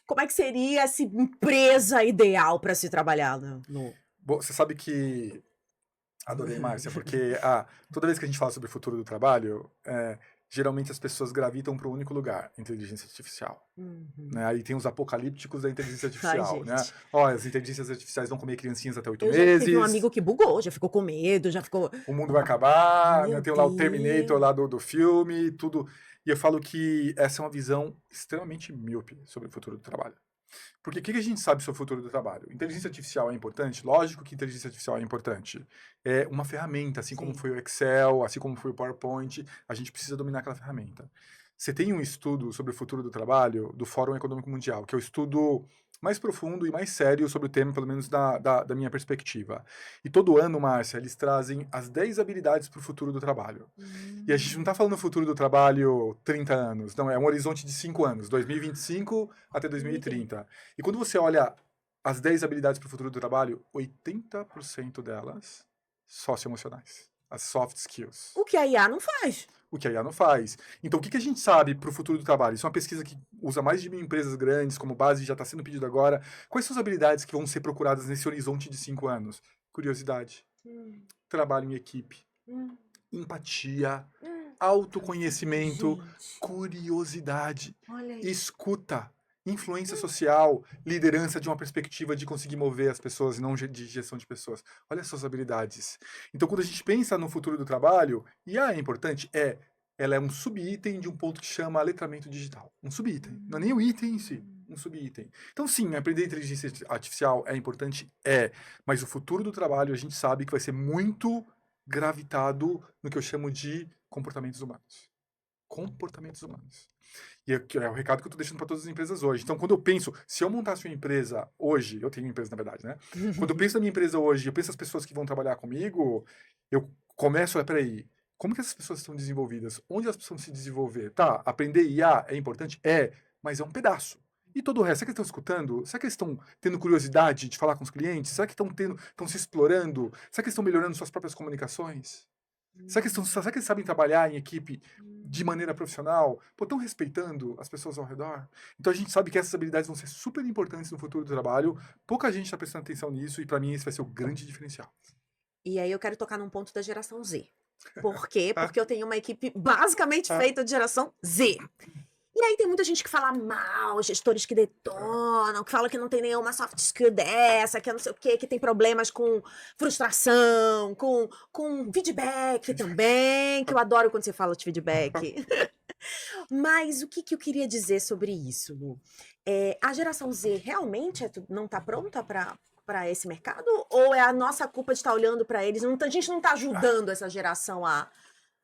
S1: Como é que seria essa empresa ideal para se trabalhar no...
S2: Bom, você sabe que... Adorei, Márcia, porque toda vez que a gente fala sobre o futuro do trabalho, geralmente as pessoas gravitam para um único lugar, inteligência artificial.
S1: Uhum.
S2: Né? Aí tem os apocalípticos da inteligência
S1: Ai,
S2: artificial, né?
S1: gente.
S2: Ó, as inteligências artificiais vão comer criancinhas até 8
S1: Eu já tive um
S2: meses,
S1: amigo que bugou, já ficou com medo, já ficou.
S2: o mundo vai acabar, né?
S1: Meu
S2: Tem lá o Terminator
S1: Deus.
S2: lá do filme, tudo. E eu falo que essa é uma visão extremamente míope sobre o futuro do trabalho. Porque o que a gente sabe sobre o futuro do trabalho? Inteligência artificial é importante? Lógico que inteligência artificial é importante. É uma ferramenta, assim como
S1: Sim.
S2: foi o Excel, assim como foi o PowerPoint, a gente precisa dominar aquela ferramenta. Você tem um estudo sobre o futuro do trabalho do Fórum Econômico Mundial, que é o estudo mais profundo e mais sério sobre o tema, pelo menos da minha perspectiva. E todo ano, Márcia, eles trazem as 10 habilidades para o futuro do trabalho. E a gente não está falando do futuro do trabalho 30 anos, não, é um horizonte de 5 anos, 2025 até 2030. E quando você olha as 10 habilidades para o futuro do trabalho, 80% delas socioemocionais, as soft skills.
S1: O que a IA não faz.
S2: O que a IA não faz. Então, o que a gente sabe para o futuro do trabalho? Isso é uma pesquisa que usa mais de 1.000 empresas grandes como base, já está sendo pedido agora. Quais são as habilidades que vão ser procuradas nesse horizonte de 5 anos? Curiosidade, trabalho em equipe, empatia, autoconhecimento,
S1: Gente,
S2: curiosidade,
S1: olha aí.
S2: escuta, influência social, liderança de uma perspectiva de conseguir mover as pessoas e não de gestão de pessoas. Olha as suas habilidades. Então, quando a gente pensa no futuro do trabalho, IA é importante? Ela é um subitem de um ponto que chama letramento digital. Um subitem. Não é nem o item em si, um subitem. Então, sim, aprender inteligência artificial é importante? É. Mas o futuro do trabalho, a gente sabe que vai ser muito gravitado no que eu chamo de comportamentos humanos. Comportamentos humanos. E é o recado que eu estou deixando para todas as empresas hoje. Então, quando eu penso, se eu montasse uma empresa hoje, eu tenho uma empresa na verdade, né? Quando eu penso na minha empresa hoje, eu penso nas pessoas que vão trabalhar comigo, eu começo, peraí, como que essas pessoas estão desenvolvidas? Onde elas precisam se desenvolver? Tá, aprender IA é importante? É, mas é um pedaço. E todo o resto, será que eles estão escutando? Será que eles estão tendo curiosidade de falar com os clientes? Será que estão se explorando? Será que eles estão melhorando suas próprias comunicações? Será que eles sabem trabalhar em equipe de maneira profissional? Pô, estão respeitando as pessoas ao redor? Então a gente sabe que essas habilidades vão ser super importantes no futuro do trabalho. Pouca gente está prestando atenção nisso e para mim esse vai ser o grande diferencial.
S1: E aí eu quero tocar num ponto da geração Z. Por quê? Porque eu tenho uma equipe basicamente feita de geração Z. E aí tem muita gente que fala mal, gestores que detonam, que fala que não tem nenhuma soft skill dessa, que é não sei o quê, que tem problemas com frustração, com feedback também, que eu adoro quando você fala de feedback. Mas o que eu queria dizer sobre isso, Lu? A geração Z realmente não está pronta para esse mercado? Ou é a nossa culpa de estar olhando para eles? A gente não está ajudando essa geração a...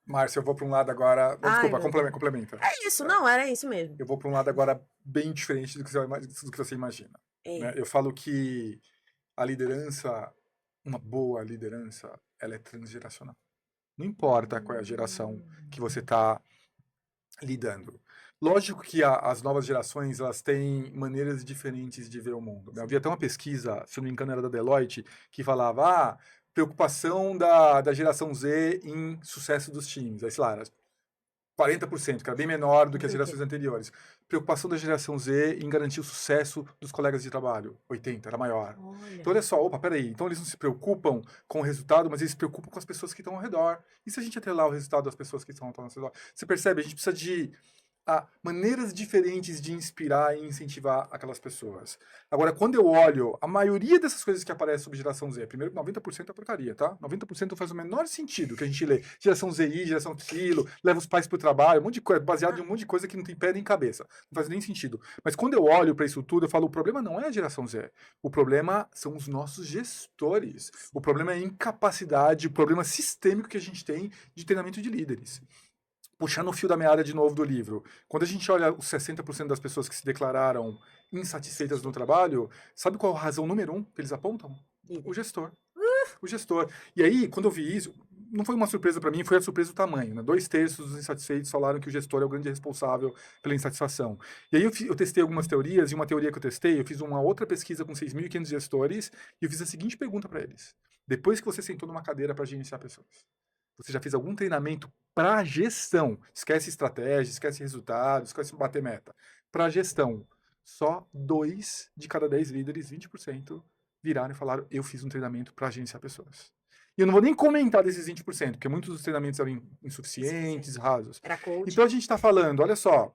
S2: Márcia, eu vou para um lado agora.
S1: Ai,
S2: Desculpa,
S1: meu Deus.
S2: complementa.
S1: É isso, não, era isso mesmo.
S2: Eu vou para um lado agora bem diferente do que você imagina. Né? Eu falo que a liderança, uma boa liderança, ela é transgeracional. Não importa qual é a geração que você está lidando. Lógico que as novas gerações elas têm maneiras diferentes de ver o mundo. Eu vi até uma pesquisa, se não me engano era da Deloitte, que falava preocupação da geração Z em sucesso dos times. Aí, sei lá, era 40%, que era bem menor do que as gerações anteriores. Preocupação da geração Z em garantir o sucesso dos colegas de trabalho. 80%, era maior.
S1: Olha.
S2: Então, olha só, peraí. Então, eles não se preocupam com o resultado, mas eles se preocupam com as pessoas que estão ao redor. E se a gente atrelar o resultado das pessoas que estão ao redor? Você percebe? A gente precisa de maneiras diferentes de inspirar e incentivar aquelas pessoas. Agora, quando eu olho a maioria dessas coisas que aparecem sobre geração Z, primeiro 90% é porcaria, tá? 90% faz o menor sentido que a gente lê. Geração ZI, geração aquilo, leva os pais pro trabalho, um monte de coisa, baseado em um monte de coisa que não tem pé nem cabeça. Não faz nem sentido. Mas quando eu olho para isso tudo, eu falo, o problema não é a geração Z. O problema são os nossos gestores. O problema é a incapacidade, o problema sistêmico que a gente tem de treinamento de líderes. Puxando o fio da meada de novo do livro, quando a gente olha os 60% das pessoas que se declararam insatisfeitas no trabalho, sabe qual a razão número 1 que eles apontam? O gestor. O gestor. E aí, quando eu vi isso, não foi uma surpresa para mim, foi a surpresa do tamanho. Né? 2/3 dos insatisfeitos falaram que o gestor é o grande responsável pela insatisfação. E aí eu testei algumas teorias, e uma teoria que eu testei, eu fiz uma outra pesquisa com 6.500 gestores, e eu fiz a seguinte pergunta para eles. Depois que você sentou numa cadeira para gerenciar pessoas, você já fez algum treinamento para gestão? Esquece estratégia, esquece resultados, esquece bater meta. Para gestão, só 2 de cada 10 líderes, 20%, viraram e falaram: eu fiz um treinamento para gerenciar pessoas. E eu não vou nem comentar desses 20%, porque muitos dos treinamentos eram insuficientes, rasos.
S1: Era coach.
S2: Então a gente está falando, olha só,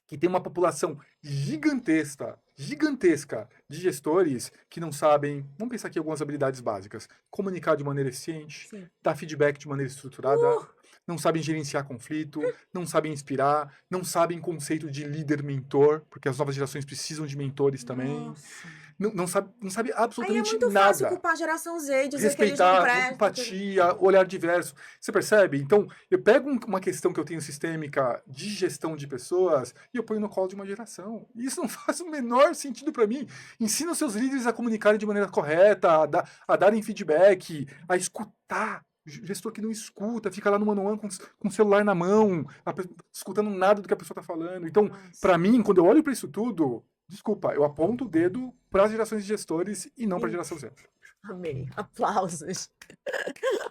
S2: que tem uma população gigantesca de gestores que não sabem, vamos pensar aqui em algumas habilidades básicas, comunicar de maneira eficiente,
S1: Sim.
S2: dar feedback de maneira estruturada, não sabem gerenciar conflito, não sabem inspirar, não sabem conceito de líder-mentor, porque as novas gerações precisam de mentores também.
S1: Nossa.
S2: Não sabe
S1: Aí é
S2: absolutamente
S1: muito fácil
S2: nada.
S1: culpar a geração Z e dizer que eles não
S2: Respeitar,
S1: prestam.
S2: empatia, olhar diverso. Você percebe? Então, eu pego uma questão que eu tenho sistêmica de gestão de pessoas e eu ponho no colo de uma geração. E isso não faz o menor sentido para mim. Ensina os seus líderes a comunicarem de maneira correta, a darem feedback, a escutar. Gestor que não escuta, fica lá no one-on-one com o celular na mão, escutando nada do que a pessoa está falando. Então, para mim, quando eu olho para isso tudo, desculpa, eu aponto o dedo para as gerações de gestores e não para a geração Z.
S1: Amei. Aplausos.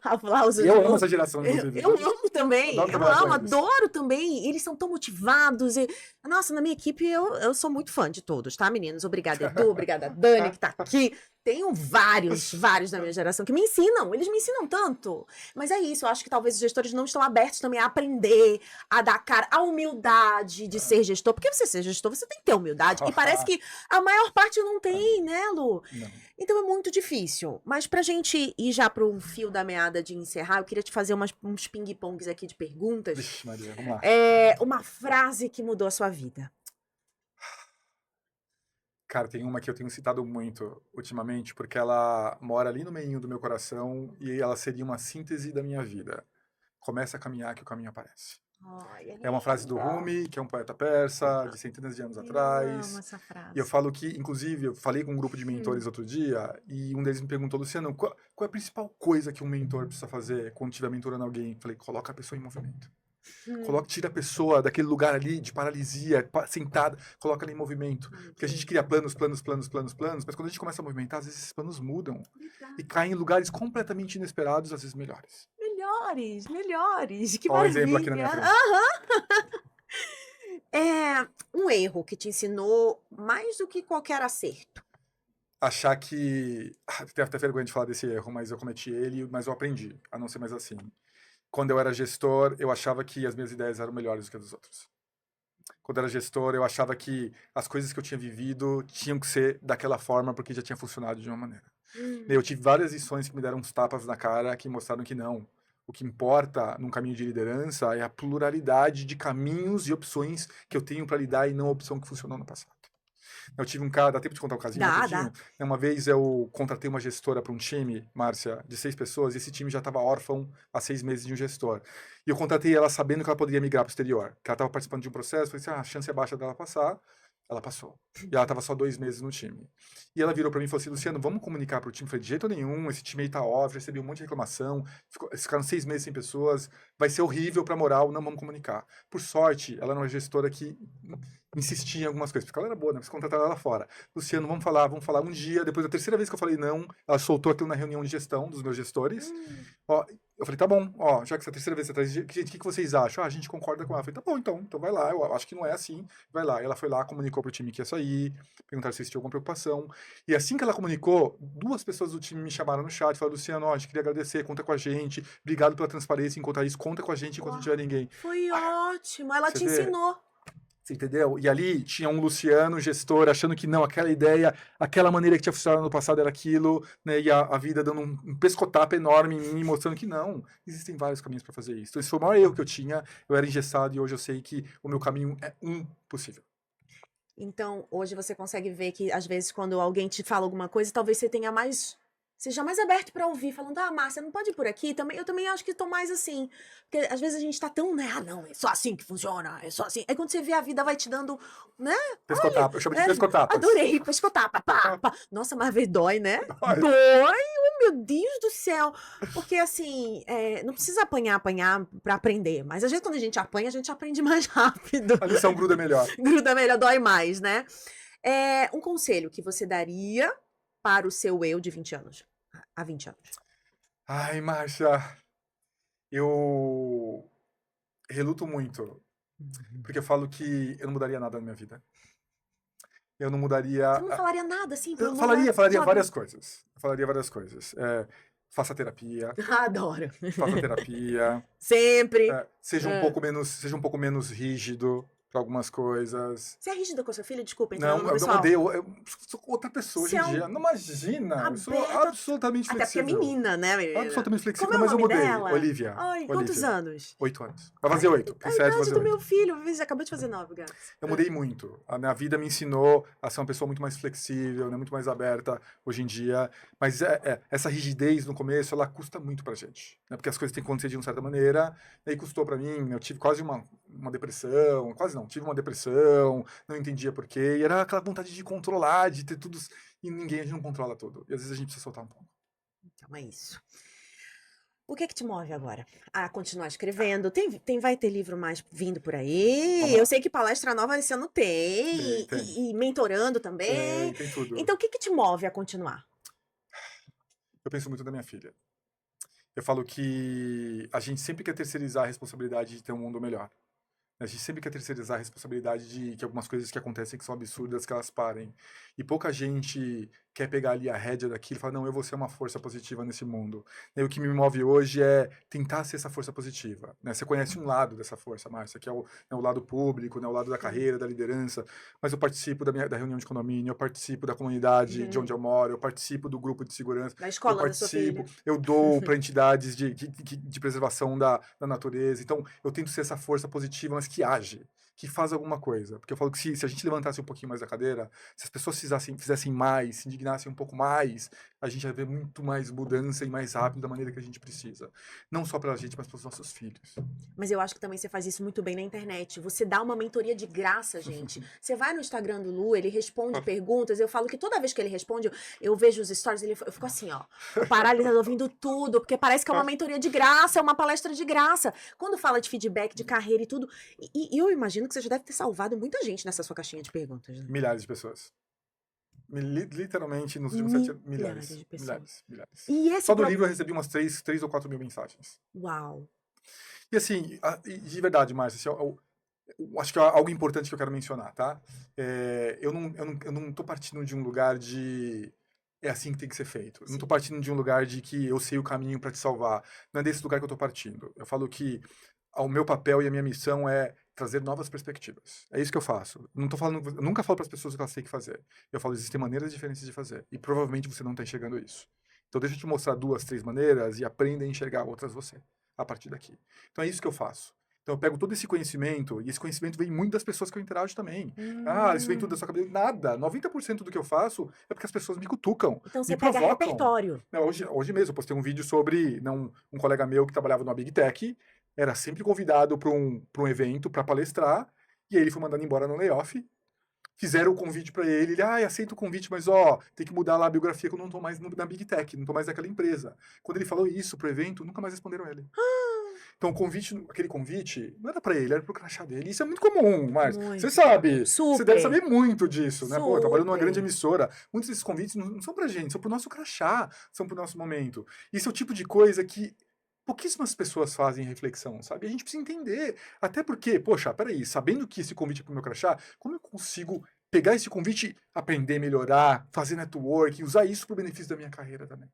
S1: Aplausos.
S2: E eu amo essa geração, inclusive.
S1: Eu amo também.
S2: Adoro
S1: Eu
S2: trabalhar com
S1: amo,
S2: eles.
S1: adoro também. Eles são tão motivados. Nossa, na minha equipe eu sou muito fã de todos, tá, meninos? Obrigada, Edu. Obrigada, Dani, que tá aqui. Tenho vários da minha geração que me ensinam. Eles me ensinam tanto. Mas é isso, eu acho que talvez os gestores não estão abertos também a aprender, a dar cara, a humildade de ser gestor. Porque você ser gestor, você tem que ter humildade. E parece que a maior parte não tem, né, Lu?
S2: Não.
S1: Então é muito difícil. Mas pra gente ir já pro fio da meada de encerrar, eu queria te fazer uns ping-pongs aqui de perguntas.
S2: Vixe, Maria, vamos lá.
S1: Uma frase que mudou a sua vida.
S2: Cara, tem uma que eu tenho citado muito ultimamente, porque ela mora ali no meio do meu coração e ela seria uma síntese da minha vida. Começa a caminhar que o caminho aparece.
S1: Ai,
S2: É uma frase do Rumi, que é um poeta persa, de centenas de anos
S1: eu
S2: atrás.
S1: amo essa frase.
S2: E eu falo que, inclusive, eu falei com um grupo de mentores outro dia, e um deles me perguntou, Luciano, qual é a principal coisa que um mentor precisa fazer quando estiver mentorando alguém? Eu falei, coloca a pessoa em movimento. Tira a pessoa daquele lugar ali de paralisia, sentada, coloca ela em movimento. Porque a gente cria planos, mas quando a gente começa a movimentar, às vezes esses planos mudam. E caem em lugares completamente inesperados, às vezes melhores.
S1: Melhores. Que
S2: Olha o exemplo aqui na minha
S1: maravilha.
S2: frente.
S1: Um erro que te ensinou mais do que qualquer acerto.
S2: Achar que... Tenho até vergonha de falar desse erro, mas eu cometi ele, mas eu aprendi a não ser mais assim. Quando eu era gestor, eu achava que as minhas ideias eram melhores do que as dos outros. Quando eu era gestor, eu achava que as coisas que eu tinha vivido tinham que ser daquela forma porque já tinha funcionado de uma maneira. Eu tive várias lições que me deram uns tapas na cara que mostraram que não. O que importa num caminho de liderança é a pluralidade de caminhos e opções que eu tenho para lidar e não a opção que funcionou no passado. Eu tive um cara, dá tempo de contar um casinho rapidinho?
S1: Dá.
S2: Uma vez eu contratei uma gestora para um time, Márcia, de 6 pessoas, e esse time já estava órfão há 6 meses de um gestor. E eu contratei ela sabendo que ela poderia migrar para o exterior, que ela estava participando de um processo, falei assim, a chance é baixa dela passar. Ela passou. E ela estava só 2 meses no time. E ela virou para mim e falou assim, Luciano, vamos comunicar para o time? Eu falei, de jeito nenhum, esse time aí tá off, recebi um monte de reclamação, ficaram 6 meses sem pessoas, vai ser horrível para moral, não vamos comunicar. Por sorte, ela era uma gestora que insistia em algumas coisas, porque ela era boa, né? Você contrataram ela fora. Luciano, vamos falar um dia. Depois da terceira vez que eu falei não, ela soltou aquilo na reunião de gestão dos meus gestores. Ó, eu falei, tá bom, ó, já que essa terceira vez você traz, o que vocês acham? Ah, a gente concorda com ela. Eu falei, tá bom, então vai lá, eu acho que não é assim, vai lá. Ela foi lá, comunicou pro time que ia sair, perguntaram se tinha alguma preocupação. E assim que ela comunicou, 2 pessoas do time me chamaram no chat, falaram, Luciano, ó, a gente queria agradecer, conta com a gente, obrigado pela transparência em contar isso, conta com a gente enquanto não tiver ninguém.
S1: Foi ótimo, ela te ensinou.
S2: Você entendeu? E ali tinha um Luciano, gestor, achando que não, aquela ideia, aquela maneira que tinha funcionado no passado era aquilo, né? E a vida dando um pescotapo enorme em mim, mostrando que não, existem vários caminhos para fazer isso. Então, esse foi o maior erro que eu tinha. Eu era engessado e hoje eu sei que o meu caminho é possível.
S1: Então, hoje você consegue ver que, às vezes, quando alguém te fala alguma coisa, talvez você tenha seja mais aberto pra ouvir, falando, Márcia, não pode ir por aqui? Eu também acho que tô mais assim. Porque às vezes a gente tá tão, né? Não, é só assim que funciona, é só assim. Aí quando você vê a vida vai te dando, né?
S2: Pescotapa, eu chamo de pescotapas.
S1: Adorei, pescotapa, pá. Nossa, mas às vezes dói, né?
S2: Dói.
S1: Oh meu Deus do céu. Porque assim, não precisa apanhar pra aprender. Mas às vezes quando a gente aprende mais rápido.
S2: A lição gruda melhor.
S1: Gruda melhor, dói mais, né? Um conselho que você daria para o seu eu de 20 anos? Há 20 anos.
S2: Ai, Márcia, eu reluto muito, porque eu falo que eu não mudaria nada na minha vida. Eu não mudaria...
S1: Você não falaria nada assim?
S2: Eu falaria várias coisas. Eu falaria várias coisas. faça terapia,
S1: Adoro.
S2: faça terapia,
S1: Sempre.
S2: seja
S1: É.
S2: seja um pouco menos rígido para algumas coisas.
S1: Você é rígida com a sua filha? Desculpa, entrando
S2: Não,
S1: no
S2: eu não
S1: pessoal.
S2: odeio, eu sou outra pessoa hoje
S1: Você
S2: em
S1: é um
S2: dia. Não imagina, eu sou
S1: aberto.
S2: absolutamente
S1: Até porque é
S2: flexível.
S1: menina, né, menina?
S2: Absolutamente
S1: Como
S2: flexível.
S1: é
S2: Não,
S1: o
S2: mas eu
S1: nome
S2: mudei.
S1: dela?
S2: Olivia.
S1: Ai, quantos
S2: Olivia.
S1: anos?
S2: 8 anos. Vai fazer 8.
S1: A
S2: Em 7 vai
S1: idade
S2: fazer
S1: do meu
S2: 8.
S1: filho. Já acabou de fazer 9, gatos.
S2: Eu mudei muito. A minha vida me ensinou a ser uma pessoa muito mais flexível, né, muito mais aberta hoje em dia. Mas essa rigidez no começo, ela custa muito pra gente. Né, porque as coisas têm que acontecer de uma certa maneira. E aí custou pra mim. Eu tive quase uma depressão. Quase não. Tive uma depressão. Não entendia por quê. E era aquela vontade de controlar, de ter tudo. E ninguém, a gente não controla tudo. E às vezes a gente precisa soltar um pouco.
S1: Então é isso. O que te move agora? A continuar escrevendo? Vai ter livro mais vindo por aí?
S2: Vamos
S1: Eu
S2: lá.
S1: sei que palestra nova esse ano tem.
S2: Tem.
S1: E mentorando também.
S2: Tem tudo.
S1: Então o que te move a continuar?
S2: Eu penso muito na minha filha. Eu falo que a gente sempre quer terceirizar a responsabilidade de ter um mundo melhor. A gente sempre quer terceirizar a responsabilidade de que algumas coisas que acontecem que são absurdas, que elas parem. E pouca gente quer pegar ali a rédea daquilo e falar, não, eu vou ser uma força positiva nesse mundo. E o que me move hoje é tentar ser essa força positiva. Né? Você conhece um lado dessa força, Márcia, que é o lado público, né? O lado da carreira, da liderança. Mas eu participo da reunião de condomínio, eu participo da comunidade de onde eu moro, eu participo do grupo de segurança.
S1: Da
S2: Eu
S1: escola da sua
S2: participo,
S1: filha.
S2: eu dou para entidades de preservação da natureza. Então, eu tento ser essa força positiva, mas que age, que faz alguma coisa. Porque eu falo que se a gente levantasse um pouquinho mais da cadeira, se as pessoas fizessem mais, se indignassem um pouco mais, a gente vai ver muito mais mudança e mais rápido da maneira que a gente precisa. Não só pra gente, mas pros nossos filhos.
S1: Mas eu acho que também você faz isso muito bem na internet. Você dá uma mentoria de graça, gente. Você vai no Instagram do Lu, ele responde perguntas. Eu falo que toda vez que ele responde, eu vejo os stories, eu fico assim, ó, paralisado, ouvindo tudo, porque parece que é uma mentoria de graça, é uma palestra de graça. Quando fala de feedback, de carreira e tudo. E eu imagino que você já deve ter salvado muita gente nessa sua caixinha de perguntas, né?
S2: Milhares de pessoas. Literalmente, nos últimos 7 anos,
S1: Milhares de pessoas.
S2: Milhares.
S1: E esse
S2: Só do livro eu recebi umas 3 ou 4 mil mensagens.
S1: Uau.
S2: E assim, de verdade, Márcia, assim, eu acho que é algo importante que eu quero mencionar, tá? Eu não tô partindo de um lugar de é assim que tem que ser feito. Eu não tô partindo de um lugar de que eu sei o caminho para te salvar. Não é desse lugar que eu tô partindo. Eu falo que o meu papel e a minha missão é trazer novas perspectivas. É isso que eu faço. Eu nunca falo para as pessoas o que elas têm que fazer. Eu falo, existem maneiras diferentes de fazer. E provavelmente você não está enxergando isso. Então deixa eu te mostrar 2, 3 maneiras e aprenda a enxergar outras você, a partir daqui. Então é isso que eu faço. Então eu pego todo esse conhecimento, e esse conhecimento vem muito das pessoas que eu interajo também. Isso vem tudo da sua cabeça. Nada. 90% do que eu faço é porque as pessoas me cutucam,
S1: Então você
S2: me
S1: pega
S2: provocam.
S1: repertório.
S2: Não, hoje mesmo eu postei um vídeo sobre um colega meu que trabalhava numa Big Tech, era sempre convidado para um evento para palestrar, e aí ele foi mandado embora no layoff. Fizeram o convite para ele, aceita o convite, mas tem que mudar lá a biografia que eu não tô mais na Big Tech, não tô mais naquela empresa. Quando ele falou isso pro evento, nunca mais responderam ele. Então aquele convite, não era para ele, era pro crachá dele. Isso é muito comum, Márcio. Você sabe,
S1: Super.
S2: você deve saber muito disso, né? Pô, eu trabalho numa
S1: Super.
S2: grande emissora. Muitos desses convites não são pra gente, são pro nosso crachá, são pro nosso momento. Isso é o tipo de coisa que pouquíssimas pessoas fazem reflexão, sabe? A gente precisa entender. Até porque, poxa, peraí, sabendo que esse convite é pro meu crachá, como eu consigo pegar esse convite, aprender, melhorar, fazer network, usar isso pro benefício da minha carreira também?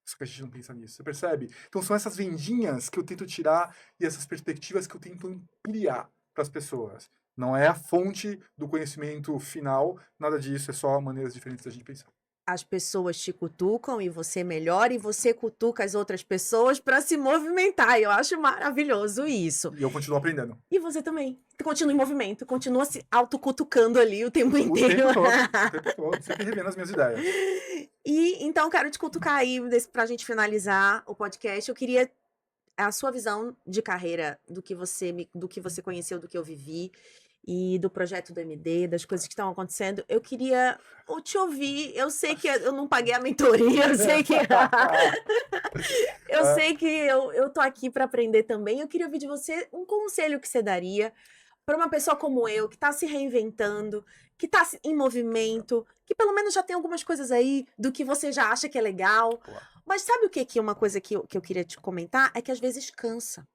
S2: Só que a gente não pensa nisso, você percebe? Então são essas vendinhas que eu tento tirar e essas perspectivas que eu tento ampliar para as pessoas. Não é a fonte do conhecimento final, nada disso, é só maneiras diferentes da gente pensar.
S1: As pessoas te cutucam e você melhora, e você cutuca as outras pessoas para se movimentar. Eu acho maravilhoso isso.
S2: E eu continuo aprendendo.
S1: E você também. Continua em movimento, continua se autocutucando ali o tempo inteiro.
S2: O tempo todo, sempre revendo as minhas ideias.
S1: E então quero te cutucar aí, pra gente finalizar o podcast. Eu queria a sua visão de carreira, do que você conheceu, do que eu vivi, e do projeto do MD, das coisas que estão acontecendo. Eu queria te ouvir. Eu sei que eu não paguei a mentoria, eu sei que sei que eu tô aqui para aprender também. Eu queria ouvir de você um conselho que você daria para uma pessoa como eu, que está se reinventando, que está em movimento, que pelo menos já tem algumas coisas aí do que você já acha que é legal. Mas sabe o que uma coisa que eu queria te comentar? É que às vezes cansa.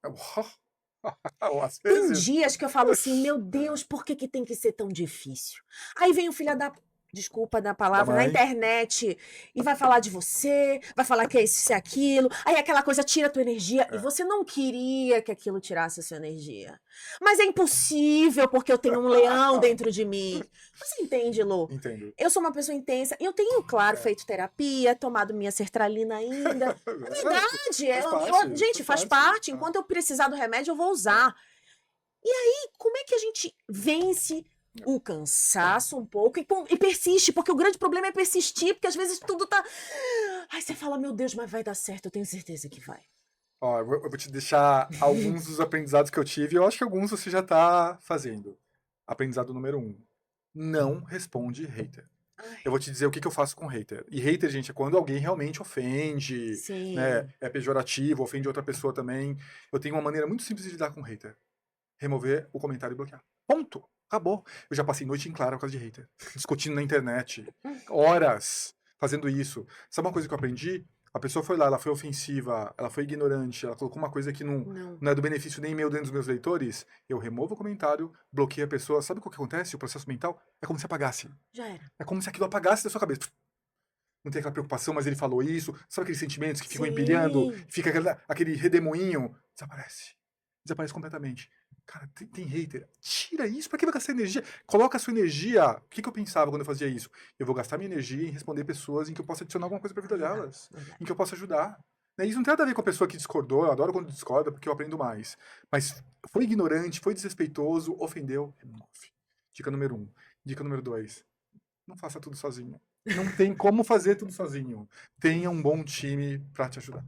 S2: Às vezes.
S1: Tem dias que eu falo assim, meu Deus, por que tem que ser tão difícil? Aí vem o filho da desculpa da
S2: Da
S1: palavra, na
S2: mãe.
S1: internet e vai falar de você, vai falar que é isso, é aquilo, aí aquela coisa tira a tua energia e
S2: É.
S1: você não queria que aquilo tirasse a sua energia. Mas é impossível porque eu tenho um leão dentro de mim. Você entende, Lô?
S2: Entendo.
S1: Eu sou uma pessoa intensa e eu tenho, claro,
S2: É.
S1: feito terapia, tomado minha sertralina ainda. É verdade,
S2: Faz parte,
S1: gente, faz parte.
S2: Ah.
S1: Enquanto eu precisar do remédio, eu vou usar. E aí, como é que a gente vence o cansaço um pouco e persiste? Porque o grande problema é persistir, porque às vezes tudo tá. Aí você fala, meu Deus, mas vai dar certo, eu tenho certeza que vai.
S2: Ó, eu vou te deixar alguns dos aprendizados que eu tive, eu acho que alguns você já tá fazendo. Aprendizado número 1. Não responde hater.
S1: Ai,
S2: Eu vou te dizer o que que eu faço com hater. E hater, gente, é quando alguém realmente ofende, né?
S1: sim.
S2: É pejorativo, ofende outra pessoa também. Eu tenho uma maneira muito simples de lidar com hater. Remover o comentário e bloquear. Ponto. Acabou. Eu já passei noite em claro por causa de hater. Discutindo na internet. Horas fazendo isso. Sabe uma coisa que eu aprendi? A pessoa foi lá, ela foi ofensiva, ela foi ignorante, ela colocou uma coisa que
S1: Não.
S2: não é do benefício nem meu dentro dos meus leitores. Eu removo o comentário, bloqueio a pessoa. Sabe o que acontece? O processo mental é como se apagasse.
S1: Já era.
S2: É como se aquilo apagasse da sua cabeça. Não tem aquela preocupação, mas ele falou isso. Sabe aqueles sentimentos que ficam empilhando?
S1: Sim.
S2: Fica aquele redemoinho. Desaparece. Desaparece completamente. Cara, tem hater. Tira isso. Pra que vai gastar energia? Coloca a sua energia. O que eu pensava quando eu fazia isso? Eu vou gastar minha energia em responder pessoas em que eu possa adicionar alguma coisa pra vida delas.
S1: Verdade.
S2: Em que eu possa ajudar. Né? Isso não tem nada a ver com a pessoa que discordou. Eu adoro quando discorda, porque eu aprendo mais. Mas foi ignorante, foi desrespeitoso, ofendeu. Remove. Dica número 1. Dica número 2. Não faça tudo sozinho. Não tem como fazer tudo sozinho. Tenha um bom time pra te ajudar.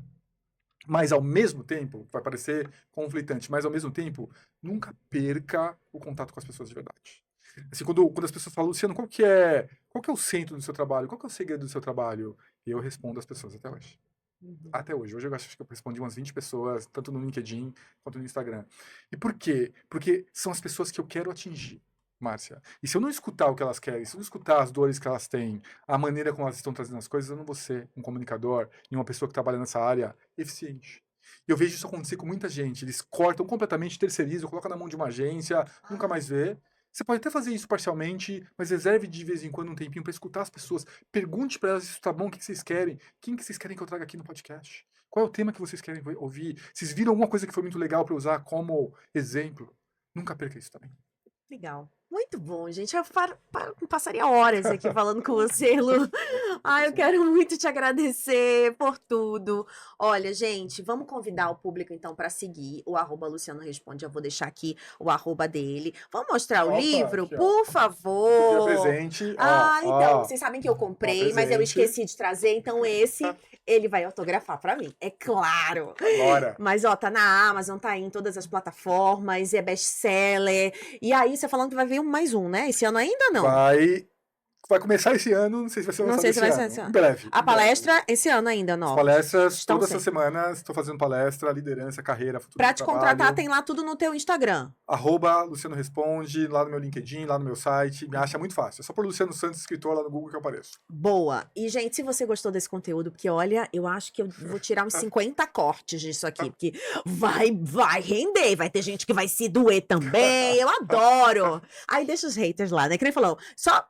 S2: Mas ao mesmo tempo, vai parecer conflitante, mas ao mesmo tempo, nunca perca o contato com as pessoas de verdade. Assim, quando as pessoas falam, Luciano, qual que é o centro do seu trabalho? Qual que é o segredo do seu trabalho? Eu respondo às pessoas até hoje.
S1: Uhum.
S2: Até hoje. Hoje eu acho que eu respondi umas 20 pessoas, tanto no LinkedIn quanto no Instagram. E por quê? Porque são as pessoas que eu quero atingir, Márcia. E se eu não escutar o que elas querem, se eu não escutar as dores que elas têm, a maneira como elas estão trazendo as coisas, eu não vou ser um comunicador e uma pessoa que trabalha nessa área eficiente. E eu vejo isso acontecer com muita gente. Eles cortam completamente, terceirizam, colocam na mão de uma agência, nunca mais vê. Você pode até fazer isso parcialmente, mas reserve de vez em quando um tempinho para escutar as pessoas. Pergunte para elas se isso tá bom, o que vocês querem. Quem que vocês querem que eu traga aqui no podcast? Qual é o tema que vocês querem ouvir? Vocês viram alguma coisa que foi muito legal para usar como exemplo? Nunca perca isso também.
S1: Legal. Muito bom, gente. Eu passaria horas aqui falando com você, Lu. Eu quero muito te agradecer por tudo. Olha, gente, vamos convidar o público então para seguir o @Luciano Responde. Eu vou deixar aqui o @ dele. Vamos mostrar o
S2: Opa,
S1: livro,
S2: aqui, ó.
S1: por
S2: Pedir
S1: favor.
S2: presente.
S1: Então, vocês sabem que eu comprei, mas eu
S2: presente.
S1: esqueci de trazer, então esse ele vai autografar para mim, é claro.
S2: Agora.
S1: Mas ó, tá na Amazon, tá aí em todas as plataformas, é best-seller. E aí, você falando que vai vir mais um, né? Esse ano ainda não?
S2: Vai começar esse ano, não sei se vai ser
S1: Não
S2: lançado
S1: sei se
S2: esse
S1: vai ser
S2: ano.
S1: esse ano.
S2: Em breve.
S1: A palestra esse ano ainda,
S2: As
S1: nova.
S2: palestras,
S1: Estão
S2: todas essas
S1: sempre.
S2: semanas, estou fazendo palestra, liderança, carreira, futuro
S1: Pra
S2: do
S1: te contratar,
S2: trabalho.
S1: tem lá tudo no teu Instagram.
S2: @Luciano Responde, lá no meu LinkedIn, lá no meu site. Me acha muito fácil. É só por Luciano Santos, escritor, lá no Google que eu apareço.
S1: Boa. E, gente, se você gostou desse conteúdo, porque olha, eu acho que eu vou tirar uns 50 cortes disso aqui, porque vai render, vai ter gente que vai se doer também, eu adoro. Aí deixa os haters lá, né? Que nem falou, só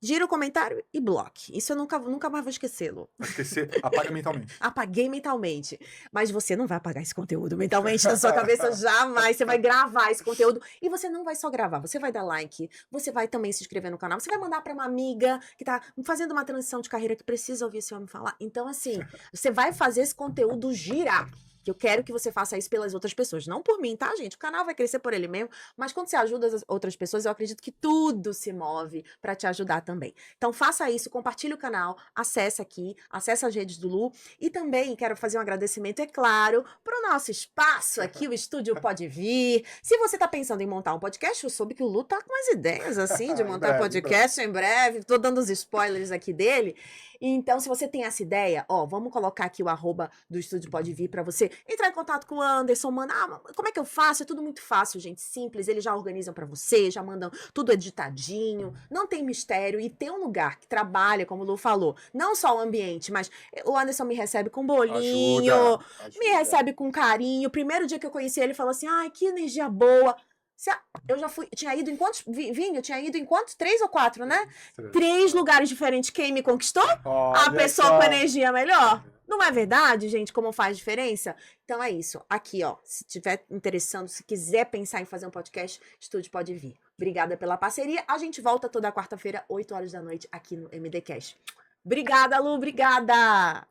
S1: gira o comentário e bloque. Isso eu nunca mais vou esquecê-lo.
S2: Vai esquecer, apaga mentalmente.
S1: Apaguei mentalmente. Mas você não vai apagar esse conteúdo mentalmente na sua cabeça jamais. Você vai gravar esse conteúdo. E você não vai só gravar, você vai dar like, você vai também se inscrever no canal, você vai mandar para uma amiga que tá fazendo uma transição de carreira que precisa ouvir esse homem falar. Então, assim, você vai fazer esse conteúdo girar. Que eu quero que você faça isso pelas outras pessoas. Não por mim, tá, gente? O canal vai crescer por ele mesmo. Mas quando você ajuda as outras pessoas, eu acredito que tudo se move para te ajudar também. Então faça isso, compartilhe o canal, acesse aqui, acesse as redes do Lu. E também quero fazer um agradecimento, é claro, para o nosso espaço aqui, o Estúdio Pode Vir. Se você tá pensando em montar um podcast, eu soube que o Lu tá com as ideias, assim, de montar podcast em breve. Tô dando os spoilers aqui dele. Então, se você tem essa ideia, ó, vamos colocar aqui o @ do Estúdio Pode Vir para você entrar em contato com o Anderson, mano. Como é que eu faço? É tudo muito fácil, gente, simples. Eles já organizam para você, já mandam tudo editadinho, não tem mistério. E tem um lugar que trabalha, como o Lu falou, não só o ambiente, mas o Anderson me recebe com bolinho,
S2: Ajuda.
S1: me recebe com carinho. Primeiro dia que eu conheci ele, falou assim, ai, que energia boa. Eu já fui, tinha ido em quantos, Vini, eu tinha ido em quantos? 3 ou 4, né?
S2: 3.
S1: 3 lugares diferentes. Quem me conquistou? A pessoa com energia melhor. Não é verdade, gente, como faz diferença? Então é isso. Aqui, ó, se tiver interessando, se quiser pensar em fazer um podcast, Estúdio pode vir. Obrigada pela parceria. A gente volta toda quarta-feira, 8 horas da noite, aqui no MD Cash. Obrigada, Lu, obrigada!